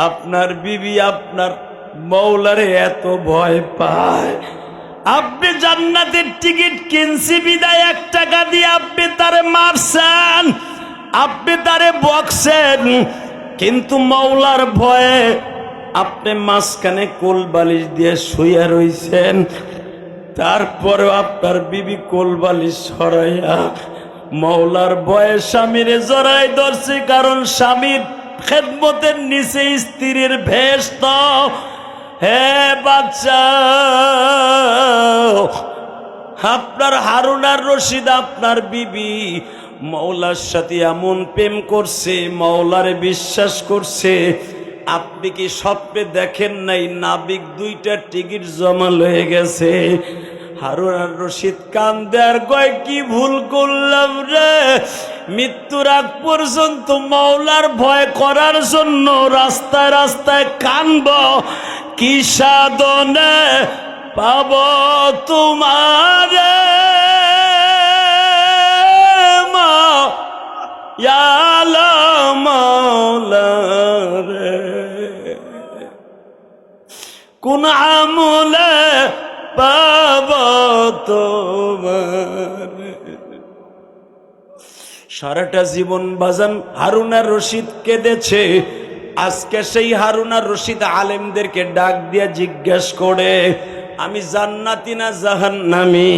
আপনার বিবি আপনার মাওলারে এত ভয় পায়, আপনি জান্নাতের টিকিট কিনছি বিদায় 1 টাকা দিয়ে আপনি তারে মারছেন, আপনি তারে বকছেন, কিন্তু মাওলার ভয়ে আপনি মাঝখানে কোল বালিশ দিয়ে শুয়ে রইছেন। তারপরেও আপনার বিবি কোল বালিশ সরাইয়া মাওলার ভয়ে স্বামীরে জড়াই ধরছে, কারণ স্বামীর খেদমতের নিচে স্ত্রীর ভেষ। তো হে বাচ্চা, আপনার হারুনার রশিদ আপনার বিবি মাওলার সাথে এমন প্রেম করছে, মাওলারে বিশ্বাস করছে, আপনি কি স্বপ্নে দেখেন নাই নাবিক 2টা টিকিট জমা লয়ে গেছে? হারুনার রশিদ কান্দে আর কয়, কি ভুল করলাম রে, মৃত্যুর আগ পর্যন্ত মাওলার ভয় করার জন্য রাস্তায় রাস্তায় কানব, কি সাধনে পাব তোমার মাওলা রে, কোন আমলে পাব তোমার? সারাটা জীবন বাজান হারুনা রশিদ কেঁদেছে। আজকে সেই হারুনা রশিদ আলেমদেরকে ডাক দিয়ে জিজ্ঞেস করে, আমি জান্নাতি না জাহান্নামী?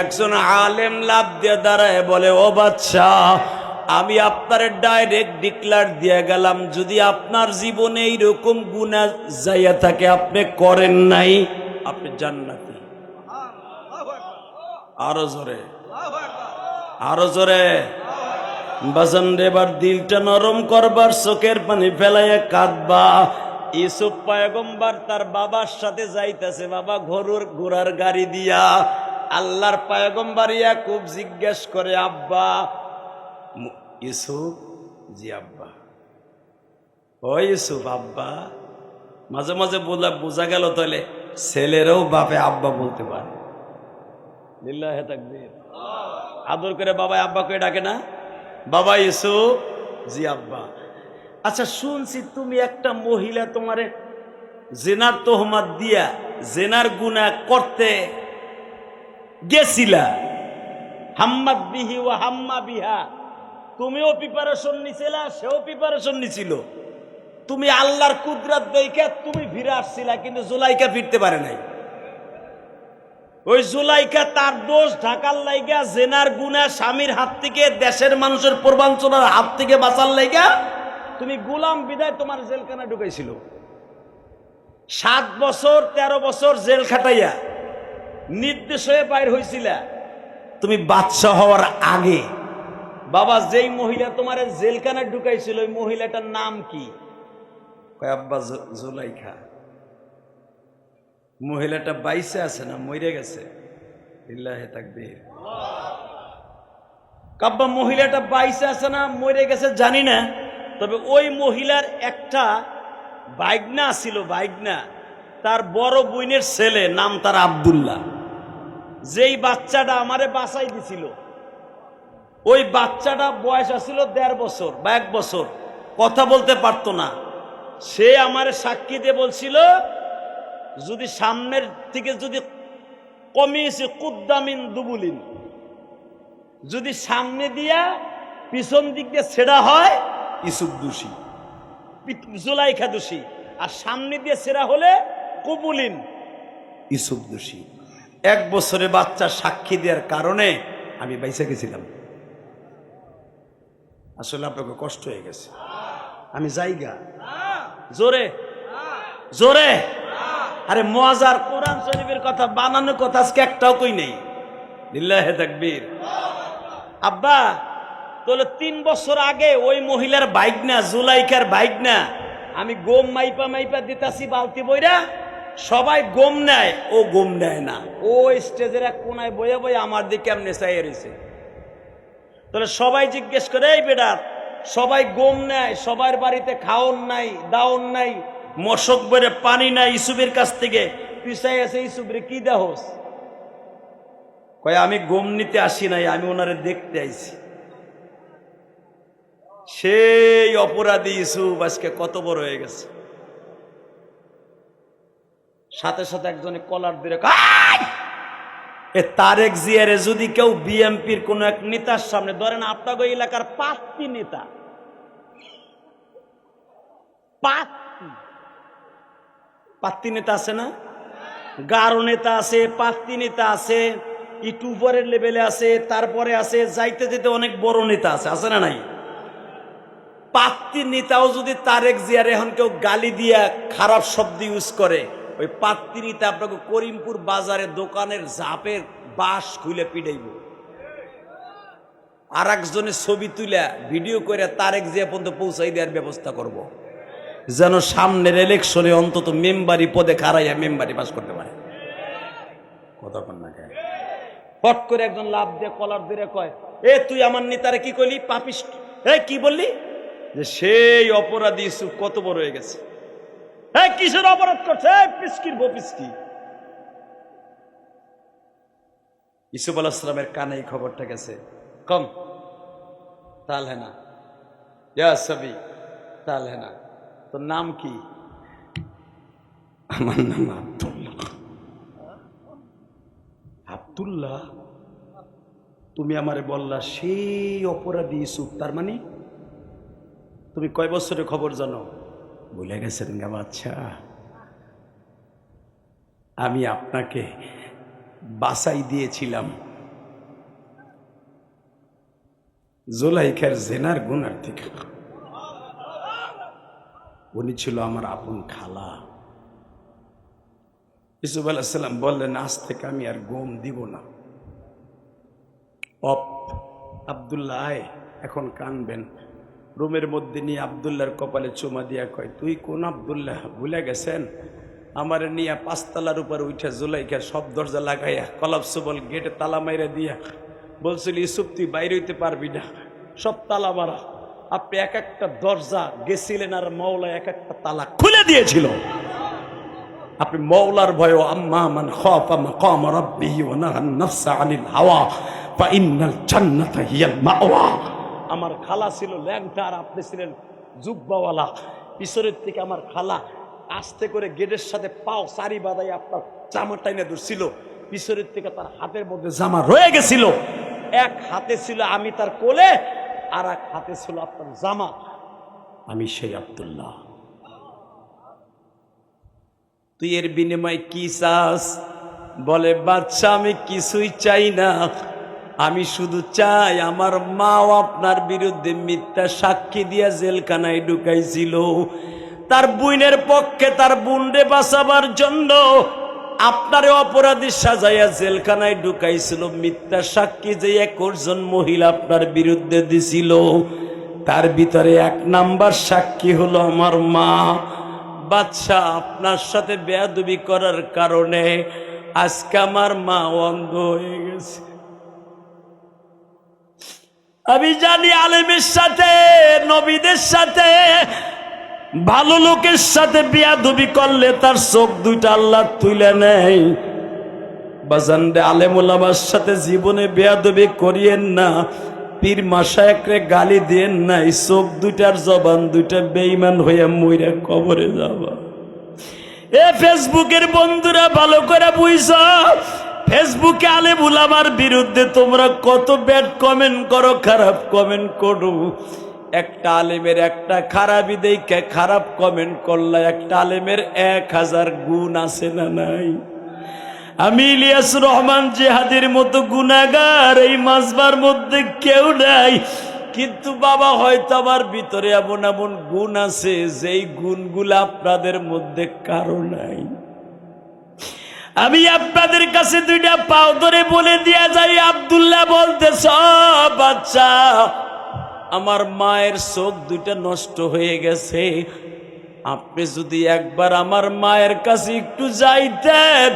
একজন আলেম লাভ দিয়ে দাঁড়ায় বলে, ও বাচ্চা, আমি আপনার ডাইরেক্ট ডিক্লার দিয়ে গেলাম, যদি আপনার জীবনে এইরকম গুনাহ যাইয়া থাকে, আপনি করেন নাই, আপনি জান্নাতি। আরো জোরে, আরো জোরে। বাজান রে, এবার দিলটা নরম করবার, চোখের পানি ফেলাইয়া কাঁদবা। ইউসুফ পয়গম্বর তার বাবার সাথে যাইতেছে, বাবা ঘোড়ার গাড়ি দিয়া। আল্লাহর পয়গম্বর ইয়াকুব জিজ্ঞেস করে, আব্বা? ইউসুফ, জি আব্বা। ও ইউসুফ, আব্বা? মাঝে মাঝে বোঝা গেল তাহলে ছেলেরাও বাপে আব্বা বলতে পারে। লিল্লাহে তাকবীর। আদর করে বাবা আব্বাকে ডাকে না? বাবা ইউসুফ, জি আব্বা। আচ্ছা, শুনছি তুমি একটা মহিলা তোমারে জেনার তোহমাত দিয়া জেনার গুনাহ করতে গেছিলা, হাম্মাত বিহি ওয়া হাম্মা বিহা, তুমিও প্রিপারেশন নিছিলা, সেও প্রিপারেশন নিছিল। তুমি আল্লাহর কুদরত দেখে তুমি ফিরে আসছিলা, কিন্তু জুলাইকা ফিরতে পারে নাই। ওই জুলাইকা তার দোষ ঢাকার লাইগা, জেনার গুনাহ, স্বামীর হাত থেকে, দেশের মানুষের প্রবাঞ্চনার হাত থেকে বাঁচার লাইগা তুমি গোলাম বিদায় তোমার জেলখানায় ঢুকাইছিল। 7 বছর 13 বছর জেল খাটাইয়া নির্দেশ হয়ে বাইর হয়েছিলা তুমি বাদশা হওয়ার আগে। বাবা, যেই মহিলা তোমার জেলখানায় ঢুকাইছিল ওই মহিলাটার নাম কি? কয় আব্বা জুলাইখা। মহিলাটা বাইসে আছে না মরে গেছে? লিল্লাহি তাকবীর। কাব্বা, মহিলাটা বাইসে আছে না মরে গেছে জানি না, তবে ওই মহিলার একটা বাইগনা ছিল, বাইগনা, তার বড় বোনের ছেলে, নাম তার আব্দুল্লাহ। যেই বাচ্চাটা আমারে বাঁচাই দিছিল, ওই বাচ্চাটা বয়স আছিল 1.5 বছর বা 1 বছর, কথা বলতে পারতো না। সে আমারে সাক্ষী দিয়ে বলছিল, যদি সামনের থেকে যদি কমিয়েছে কুদ্দামিন দুবুলিন, যদি সামনে দিয়া পিছন দিক দিয়ে ছেড়া হয় ইসুফ দোষী, জুলাইখা দোষী, আর সামনে দিয়ে ছেড়া হলে কুবুলিন ইসুফ দোষী। 1 বছরে বাচ্চা সাক্ষী দেওয়ার কারণে আমি বাইসা গেছিলাম। আসলে আপনাকে কষ্ট হয়ে গেছে, আমি জায়গা জোরে জোরে। আরে মজার কোরআন শরীফের কথা, বানানোর কথা আজকে একটাও কই নেই। লিল্লাহি তাকবীর। আব্বা, তাহলে 3 বছর আগে ওই মহিলার বাইগনা, জুলাইখার বাইগনা, আমি গম মাইপা মাইপা দিতাছি বালতি বইরা, সবাই গম নেয়, ও গম নেয় না। ও স্টেজের এক কোনায় বয়ে বয়ে আমার দিকে কেমনে চাইয়ে রয়েছে। তাহলে সবাই জিজ্ঞেস করে, এই বেটা, সবাই গম নেয়, সবার বাড়িতে খাওন নাই, দাওন নাই, মশক বেড়ে পানি নাই, ইসুফের কাছ থেকে পিছাই আছে, ইসুফরে কি দেহস? কয় আমি গম নিতে আসি নাই, আমি ওনারে দেখতে আইছি। সেই অপরাধী ইসুফ আজকে কত বড় হয়ে গেছে। সাথে সাথে একজনে কলার দিয়ে এ তারেক জিয়ারে যদি কেউ বিএমপির কোন এক নেতার সামনে ধরেন, আপনাদের এলাকার পাত্তি নেতা, পাত্তি নেতা আছে না, গারো নেতা আছে, পাত্তি নেতা আছে, একটু উপরের লেভেলে আছে, তারপরে আছে যাইতে যেতে অনেক বড় নেতা আছে, আছে না নাই? পাত্তি নেতাও যদি তারেক জিয়ার এখন কেউ গালি দিয়া খারাপ শব্দ ইউজ করে, ওই পাত্তি নেতা আপনাকে করিমপুর বাজারে দোকানের ঝাপের বাঁশ খুলে পিটাইব। আর একজনের ছবি তুলে ভিডিও করে তারেক জিয়া পর্যন্ত পৌঁছাই দেওয়ার ব্যবস্থা করব, যেন সামনের ইলেকশনে অন্তত মেম্বারি পদে খারাইয়া মেম্বারি পাস করতে পারে। কথা বল না, হট করে একজন লাভ দিয়ে কলার দিয়ে কয়, এ তুই আমার নেতারে কি কইলি? পাপিষ্ট। এই কি বললি? যে সেই অপরাধী ইসুফ কত বড় হয়ে গেছে। হ্যাঁ, কিসের অপরাধ করছে? পিসকির বপিসকি। ইসুফ আলাইহিস সালামের কানে এই খবরটা গেছে। কম তাল হ্যাঁ না, ইয়া সবি তাল হ্যাঁ না, তোর নাম কি? আমার নাম আব্দুল্লাহ। আব্দুল্লাহ, তুমি আমারে বললা সেই অপরাধী ইসুফ, তার মানে তুমি কয় বছরের খবর জানো? ভুলে গেছেন গা বাচ্চা, আমি আপনাকে বাসাই দিয়েছিলাম জুলাইখার জেনার গুনার থেকে। উনি ছিল আমার আপন খালা। ইসুফ আলাইহিস সালাম বললেন, আজ থেকে আমি আর গম দিব না। আব্দুল্লাহ আয়, এখন কানবেন। রুমের মধ্যে নিয়ে আব্দুল্লাহর কপালে চুমা দিয়া কয়, তুই কোন আব্দুল্লাহ? ভুলে গেছেন? আমার নিয়ে 5 তলার উপর উঠে জুলাইখা সব দরজা লাগাইয়া কলাপসবল গেটে তালা মাইরা দিয়া বলছিল, ইসুফ তুই বাইরে হইতে পারবি না, সব তালা মারা। আপনি এক একটা দরজা গেছিলেন আর মওলা এক একটা তালা খুলে দিয়েছিল। আপনি মওলার ভয়ে, আম্মা মান খাফা মাকাম রাব্বিহি ওয়া নাহা আন-নাফসা আনিল হাওয়া ফা ইন্নাল জান্নাতা হিয়াল মাওয়া। আমার খালা ছিল ল্যাংটা আর আপনি ছিলেন জুব্বাওয়ালা। পিছনের থেকে আমার খালা আস্তে করে গেটের সাথে পাও সারি বাঁধাই আপনার জামা টাইনে ধরছিল। পিছনের থেকে তার হাতের মধ্যে জামা রয়ে গেছিল, এক হাতে ছিল আমি তার কোলে, আর এক হাতে ছিল আপনার জামা। আমি সেই আব্দুল্লাহ। তুই এর বিনিময়ে কি চাস? বলে বাদশা আমি কিছুই চাই না, আমি শুধু চাই আমার মাও আপনার বিরুদ্ধে মিথ্যা সাক্ষী দিয়া জেলখানায় ঢুকাইছিল, তার বোনের পক্ষে তার বোনরে বাঁচাবার জন্য আপনারে অপরাধী সাজাইয়া জেলখানায় ঢুকাইছিল। মিথ্যা সাক্ষী যে 21 জন মহিলা আপনার বিরুদ্ধে দিছিল, তার ভিতরে 1 নাম্বার সাক্ষী হলো আমার মা। বাদশা আপনার সাথে বেয়াদবি করার কারণে আজকে আমার মা অন্ধ হয়ে গেছে। আমি জানি আলেমের সাথে, নবীদের সাথে, ভালো লোকের সাথে বেয়াদবি করলে তার চোখ দুইটা আল্লাহ তুলে নেয়। বাজান রে, আলেম ওলামার সাথে জীবনে বেয়াদবি করিয়েন না, পীর মাশায়েখরে গালি দিয়েন না, এই চোখ দুইটার জবান দুইটা বেঈমান হইয়া মইরা কবরে যাবা। এ ফেসবুকের বন্ধুরা ভালো করে বুঝছো, ফেসবুকে আলেম উলামার বিরুদ্ধে তোমরা কত ব্যাড কমেন্ট করো, খারাপ কমেন্ট করো। একটা আলেমের একটা খারাপই দেখে খারাপ কমেন্ট করলে একটা আলেমের 1000 গুণ আছে না নাই? আমি ইলিয়াস রহমান জিহাদির মতো গুনাহগার এই মাজবার মধ্যে কেউ নাই, কিন্তু বাবা হয়তো আমার ভিতরে এমন এমন গুণ আছে যেই গুণগুলো আপনাদের মধ্যে কারো নাই। আমি আপনাদের কাছে 2টা পাও ধরে বলে দিয়া যাই, আব্দুল্লাহ বলতেছ বাচ্চা আমার মায়ের চোখ দুইটা নষ্ট হয়ে গেছে, আপনি যদি একবার আমার মায়ের কাছে একটু যাইতেন,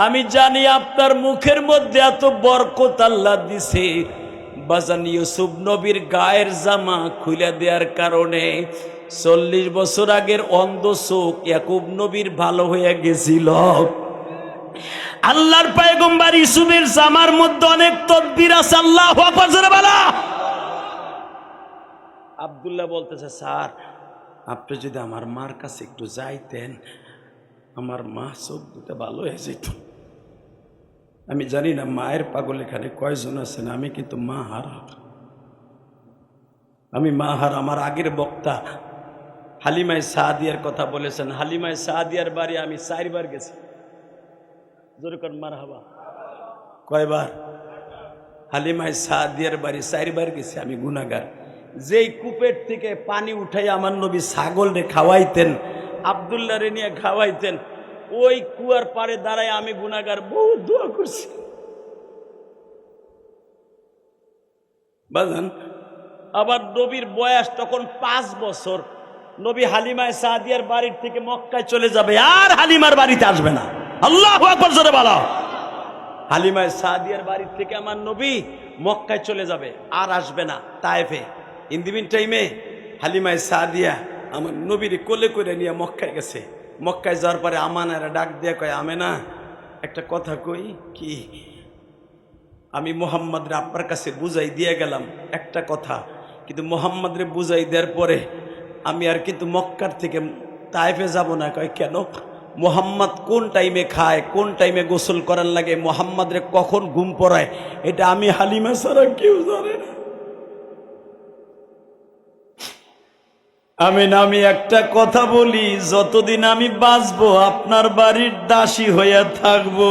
আমি জানি আপনার মুখের মধ্যে এত বরকত আল্লাহ দিছে। বাজান ইউসুফ নবীর গায়ের জামা খুলে দেওয়ার কারণে 40 বছর আগের অন্ধ চোখ ইয়াকুব নবীর ভালো হয়ে গেছিল। আল্লাহর পয়গম্বর ইউসুফের জামার মধ্যে অনেক তদবির আছে। আল্লাহু আকবার জোরে বলো। আব্দুল্লাহ বলতেছে, স্যার আপনি যদি আমার মার কাছে একটু যাইতেন, আমার মা চোখ দুটো ভালো হয়ে যেত। আমি জানি না মায়ের পাগল এখানে কয়জন আছেন, আমি কিন্তু মা হারা। আমি মা হারা। আমার আগের বক্তা হালিমায়ে সাদিয়ার কথা বলেছেন। হালিমায়ে সাদিয়ার বাড়ি আমি 4 বার গেছি। জোরে কর মারহাবা। কয়বার? হালিমায়ে সাদিয়ার বাড়ি 4 বার গেছি। আমি গুনাহগার। যেই কূপের থেকে পানি উঠাই আমার নবী ছাগল রে খাওয়াইতেন, আব্দুল্লাহ রে নিয়ে খাওয়াইতেন, ওই কুয়ার পাড়ে দাঁড়ায় আমি গুনাহগার বহু দোয়া করছি। বুঝলেন? আবার নবীর বয়স তখন 5 বছর। নবী হালিমায়ে সাদিয়ার বাড়ির থেকে মক্কায় চলে যাবে, আর হালিমার বাড়িতে আসবে না। আল্লাহু আকবার জোরে বলো। হালিমায়ে সাদিয়ার বাড়ির থেকে আমার নবী মক্কায় চলে যাবে, আর আসবে না তায়েফে। ইন দি মিন টাইমে হালিমায়ে সাদিয়া আমার নবীর কোলে করে নিয়ে মক্কায় গেছে। মক্কায় যাওয়ার পরে আমানারা ডাক দিয়ে কয়, আমেনা একটা কথা কই কি, আমি মুহাম্মদরে আপনার কাছে বুঝাই দিয়ে গেলাম একটা কথা, কিন্তু মুহাম্মদরে বুঝাই দেওয়ার পরে আমি আর কিন্তু মক্কার থেকে তায়েফে যাব না। কয় কেন? মুহাম্মদ কোন টাইমে খায়, কোন টাইমে গোসল করার লাগে, মুহাম্মদরে কখন ঘুম পড়ায়, এটা আমি হালিমা ছাড়া কেউ জানে না। আমি একটা কথা বলি, যতদিন আমি বাঁচবো আপনার বাড়ির দাসী হইয়া থাকবো।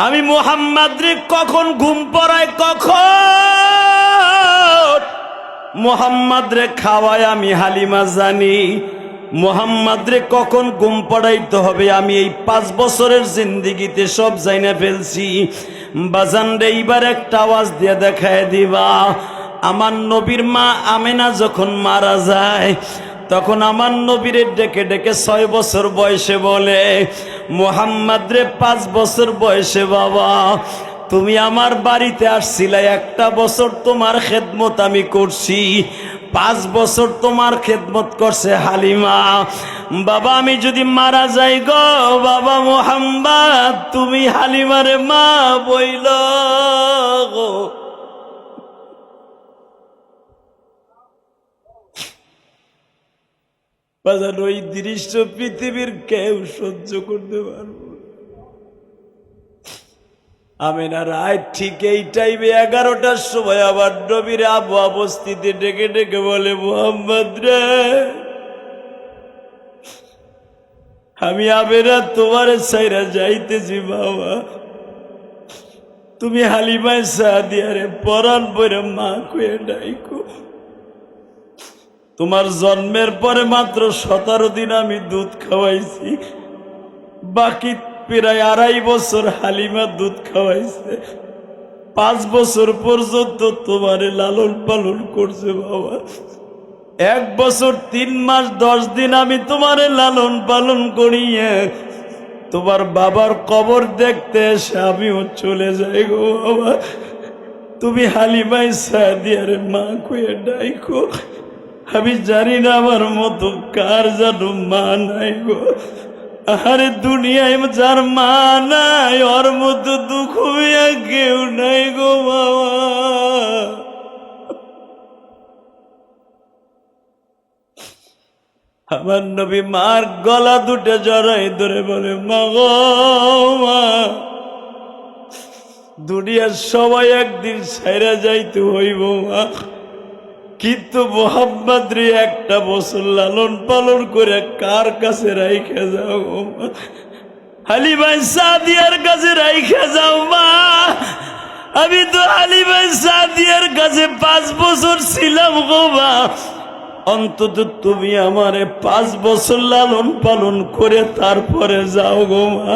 আমি মুহাম্মদরে কখন ঘুম পড়ায়, কখন মুহাম্মদরে খাওয়ায় আমি হালিমা জানি। মুহাম্মদরে কখন ঘুম পড়াইতে হবে আমি এই 5 বছরের জিন্দেগিতে সব জাইনা ফেলছি। বাজান রে, এইবার একটা আওয়াজ দিয়ে দেখায় দিবা। আমার নবীর মা আমেনা যখন মারা যায়, তখন আমার নবীরে ডেকে ডেকে 6 বছর বয়সে বলে, মুহাম্মদ রে 5 বছর বয়সে বাবা তুমি আমার বাড়িতে আসছিলে, 1টা বছর তোমার খেদমত আমি করছি, 5 বছর তোমার খেদমত করছে হালিমা। বাবা আমি যদি মারা যাই গো বাবা মুহাম্মদ, তুমি হালিমারে মা বইল গো। ওই দৃশ্য পৃথিবীর কেউ সহ্য করতে পারবে। আমিনা রাত ঠিক এই টাইমে 11টার সময় আবার নবীর আবু অবস্থিতি ডেকে ডেকে বলে, মুহাম্মদ রে, আমি আমিনা তোমার সাইরা যাইতেছি বাবা, তুমি হালিমায় সাদিয়ারে পরাণ বইরে মা কয়ে ডাইকো। তোমার জন্মের পরে মাত্র 17 দিন আমি দুধ খাওয়াইছি, বাকি প্রায় 2.5 বছর হালিমা দুধ খাওয়াইছে, 5 বছর পর্যন্ত তোমারে লালন পালন করছে বাবা। 1 বছর 3 মাস 10 দিন আমি তোমারে লালন পালন করিয়ে তোমার বাবার কবর দেখতে এসে আমিও চলে যাই গো বাবা, তুমি হালিমায় সাদিয়ারে মা কয়ে ডাইকো। আমি জানি না আমার মতো কার যেন মা নাই গো। আরে দুনিয়ায় যার মা নাই ওর মতো দুঃখ কেউ নাই গো বাবা। আমার নবী মার গলা দুটো জড়াই ধরে বলে, মা গো মা, দুনিয়ার সবাই একদিন ছাইরা যাইতে হইব মা, কিন্তু মোহাম্মদ রে 1 বছর লালন পালন করে কার কাছে রাইখা যাও মা? হালিমা সাদিয়ার কাছে রাইখা যাও মা। আমি তো হালিমা সাদিয়ার কাছে 5 বছর ছিলাম গো মা, অন্তত তুমি আমারে 5 বছর লালন পালন করে তারপরে যাও গো মা।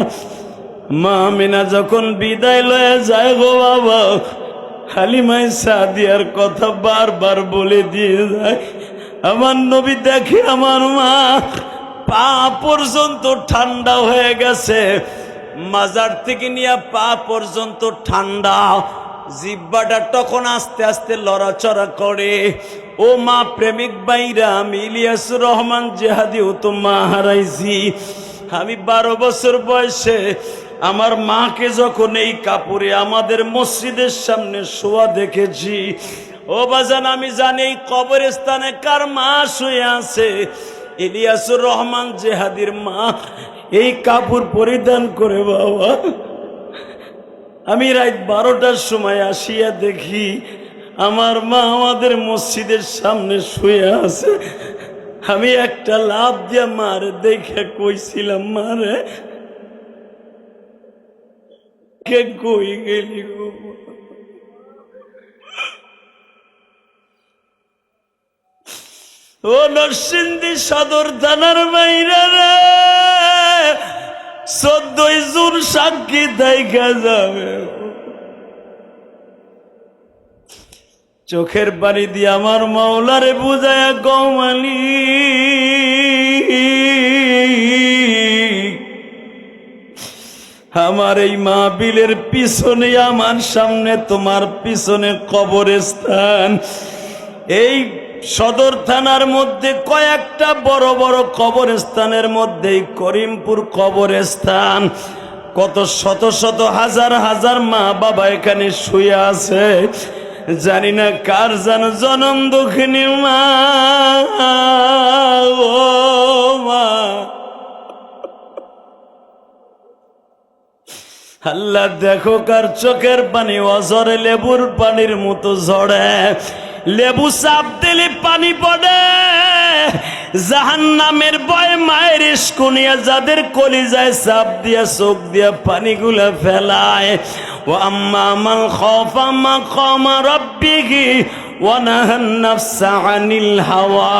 মা আমিনা যখন বিদায় লয়ে যায় গো বাবা, হালিমা সাদিয়ার কথা বারবার বলে দিয়ে যায়। আমার নবী দেখে আমার মা পা পর্যন্ত ঠান্ডা হয়ে গেছে, মাজার থেকে নিয়ে পা পর্যন্ত ঠান্ডা, জিহ্বাটা তখন আস্তে আস্তে লড়াচড়া করে। ও মা প্রেমিক বাইরা, আমি ইলিয়াসুর রহমান জেহাদি, ও তো মা হারাইছি। আমি 12 বছর বয়সে আমার মাকে যখন এই কাপড়ে আমাদের মসজিদের সামনে শোয়া দেখেছি, ও বাজান আমি জানি এই কবরস্থানে কার মা শুয়ে আছে। ইলিয়াসুর রহমান জেহাদির মা এই কাপড় পরিধান করে বাবা। আমি রাত 12টার সময় আসিয়া দেখি আমার মা আমাদের মসজিদের সামনে শুয়ে আছে। আমি একটা লাফ দিয়া মারে দেখে কইছিলাম, মারে কে কই গেলি গো? ও নরসিংদী সদর থানার বাইরে রে, 14 জুন সাক্ষী দেখা যাবে। চোখের পানি দিয়ে আমার মাওলারে বুঝায়া কমালি, আমার এই মাহফিলের পিছনে আমার সামনে তোমার পিছনে কবরস্থান। এই সদর থানার মধ্যে কয়েকটা বড় বড় কবরস্থানের মধ্যে করিমপুর কবরস্থান। কত শত শত হাজার হাজার মা বাবা এখানে শুয়ে আছে। জানি না কার যেন জনম দুঃখিনী মা, ও মা আল্লাহ দেখো কার চোখের পানি অঝরে লেবুর পানির মতো ঝরে। লেবু চাপ দিলে পানি পড়ে। জাহান্নামের ভয় মায়ের ইস্কুনিয়া যাদের কলিজায় চাপ দিয়া চোখ দিয়া পানিগুলা ফেলায়। ও আম্মা মান খাফা মাকামা রাব্বিহি ওয়া নাহান নাফসা আনিল হাওয়া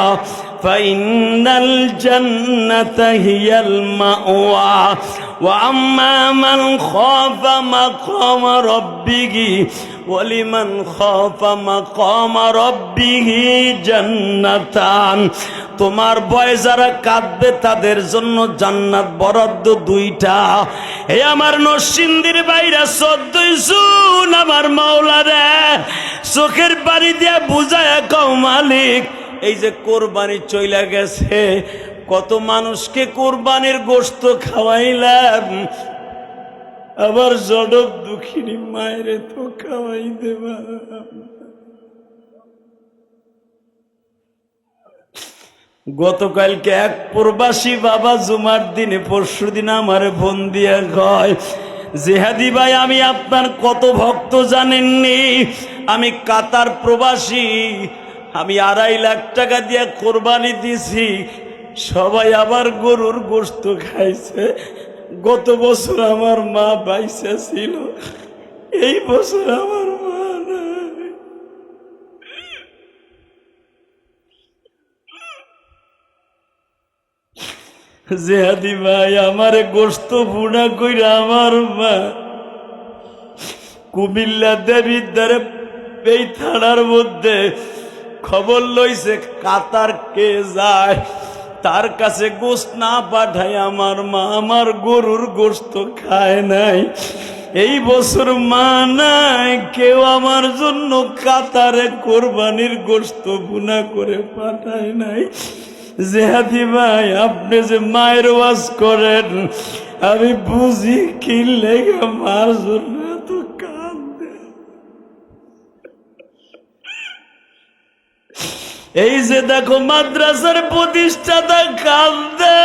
ফাইন্নাল জান্নাতা হিয়াল মাওয়া। وأما من خاف مقام ربه ولمن خاف مقام ربه جنتان। তোমার ভয় যারা কাঁদবে তাদের জন্য জান্নাত বরাদ্দ 2টা। হে আমার নরসিংদীর বাইরা 14 জুন আমার মাওলারে চোখের পানি দিয়ে বুঝায়া কও মালিক, এই যে কোরবানি চইলা গেছে, কত মানুষকে কোরবানির গোশত খাওয়াইলাম, আবার জনম দুঃখিনী মায়ের তো খাওয়াই দেবা। গতকালকে এক প্রবাসী বাবা জুমার দিনে পরশু দিন আমার ফোন দিয়া কয়, জিহাদি ভাই, আমি আপনার কত ভক্ত জানেননি? আমি কাতার প্রবাসী, আমি 2.5 লাখ টাকা দিয়ে কোরবানি দিছি, সবাই আবার গরুর গোশত খাইছে। গত বছর আমার মা বাইসা ছিল, এই বছর আমার মা নাই। জিহাদি ভাই, আমার গোশত বুনা কইরা আমার মা কুমিল্লা দেবীর দ্বারে এই থানার মধ্যে খবর লইছে, কাতার কে যায় তার কাছে গোশত না পাঠায় আমার মা আমার গরুর গোশত খায় নাই। এই বছর মা নাই, কেউ আমার জন্য কাতারে কোরবানির গোশত বুনা করে পাঠায় নাই। জিহাদি ভাই, আপনি যে মায়ের ওয়াজ করেন, আমি বুঝি কি লেগে মার জন্য এত কাঁদে। এই যে দেখো মাদ্রাসার প্রতিষ্ঠাতা কাঁদে,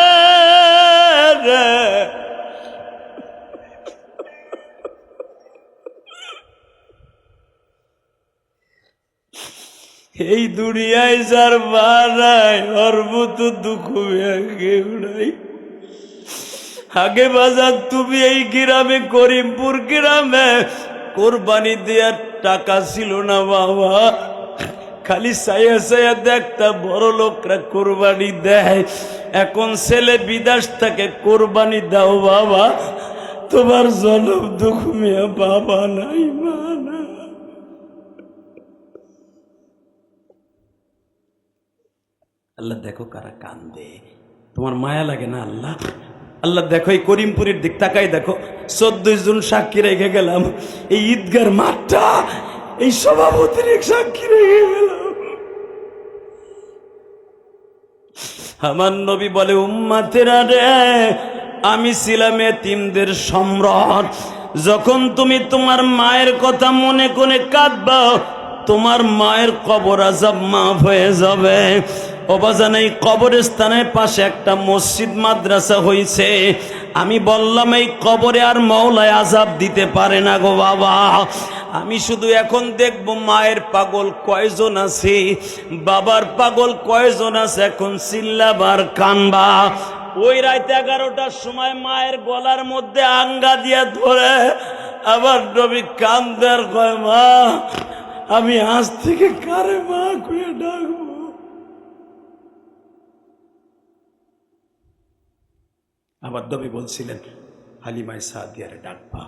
এই দুনিয়ায় যার মা নাই ওর মতো দুঃখ কেউ নাই। আগে বাজার তুমি এই গ্রামে, করিমপুর গ্রামে কোরবানি দেওয়ার টাকা ছিল না বাবা, খালি সাইয়া সাইয়া দেখতা বড় লোকরা কোরবানি দেয়। এখন ছেলে বিদেশ থেকে কোরবানি দাও বাবা, তোমার জনম দুঃখ মিয়া বাবা নাই মা না। আল্লাহ দেখো কারা কান্দে, তোমার মায়া লাগে না? আল্লাহ আল্লাহ দেখো এই করিমপুরের দিক তাকাই দেখো, 14 জন সাক্ষী রেখে গেলাম, এই ঈদগার মাঠটা এই সভাপতির সাক্ষী রেখে গেলাম। আমার নবী বলে, উম্মতেরা রে, আমি ছিলাম এতিমদের সম্রাট। যখন তুমি তোমার মায়ের কথা মনে করে কাঁদবা, তোমার মায়ের কবর আযাব মাফ হয়ে যাবে। অবাজান, এই কবরস্থানের পাশে একটা মসজিদ মাদ্রাসা হয়েছে। আমি বললাম, এই কবরে আর মওলায় আযাব দিতে পারে না গো বাবা। আমি শুধু এখন দেখব মায়ের পাগল কয়জন আছে, বাবার পাগল কয়জন আছে, এখন চিল্লাবার কানবা। ওই রাত 11টার সময় মায়ের গলার মধ্যে আঙ্গা দিয়া ধরে আবার নবী কান্দার কয়, মা আমি আজ থেকে কারে মা কয়ে ডাকবো? আবার নবী বলছিলেন, হালিমায়ে সাদিয়ারে ডাকবা।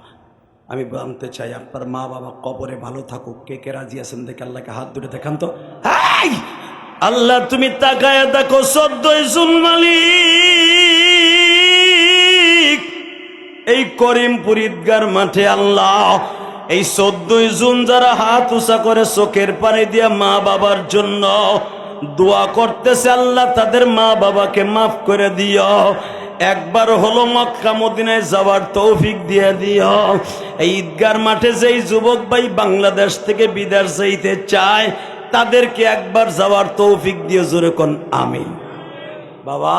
আমি জানতে চাই, আপনার মা বাবা কবরে ভালো থাকুক, কে কে রাজি আছেন? দেখে আল্লাহকে হাত ধরে দেখান তো। আল্লাহ তুমি তাকায় দেখো, 14 জন মালিক এই করিমপুর ঈদগার মাঠে। আল্লাহ এই 14 জন যারা হাত উঁচা করে চোখের পানি দিয়া মা বাবার জন্য দোয়া করতেছে, আল্লাহ তাদের মা বাবাকে মাফ করে দিও। একবার হলো মক্কা মদিনায় যাওয়ার তৌফিক দিয়ে দিও। এই ঈদগার মাঠে যেই যুবক ভাই বাংলাদেশ থেকে বিদেশ যাইতে চায়, তাদেরকে একবার যাওয়ার তৌফিক দিয়ে জোরে কোন আমিন। বাবা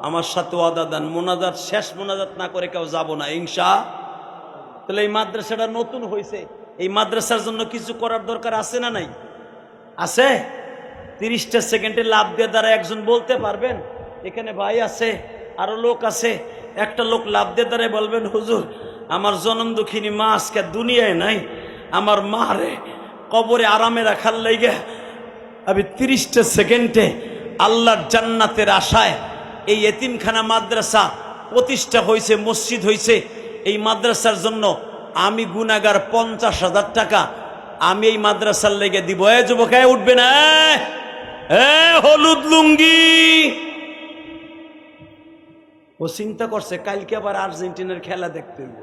আমার সাথে ওয়াদা দেন, মোনাজাত শেষ মোনাজাত না করে কেউ যাব না ইনশাআল্লাহ। তাহলে এই মাদ্রাসাটা নতুন হয়েছে, এই মাদ্রাসার জন্য কিছু করার দরকার আছে না নাই? আছে? 30টা সেকেন্ডে লাভ দিয়ে দ্বারা একজন বলতে পারবেন? এখানে ভাই আছে, আরো লোক আছে, একটা লোক লাভ দিয়ে দ্বারাই বলবেন, হুজুর আমার জনম দুঃখিনী মা আজকে দুনিয়ায় নাই, আমার মা রে কবরে আরামে রাখার লাইগে আমি 30টা সেকেন্ডে আল্লাহর জান্নাতের আশায় এই এতিমখানা মাদ্রাসা প্রতিষ্ঠা হয়েছে, মসজিদ হয়েছে। এই মাদ্রাসার জন্য আমি গুনাহগার 50,000 টাকা আমি এই মাদ্রাসার লেগে দিব। এ যুবক উঠবে না, হলুদ লুঙ্গি। ও চিন্তা করছে কালকে আবার আর্জেন্টিনার খেলা দেখতে হইব।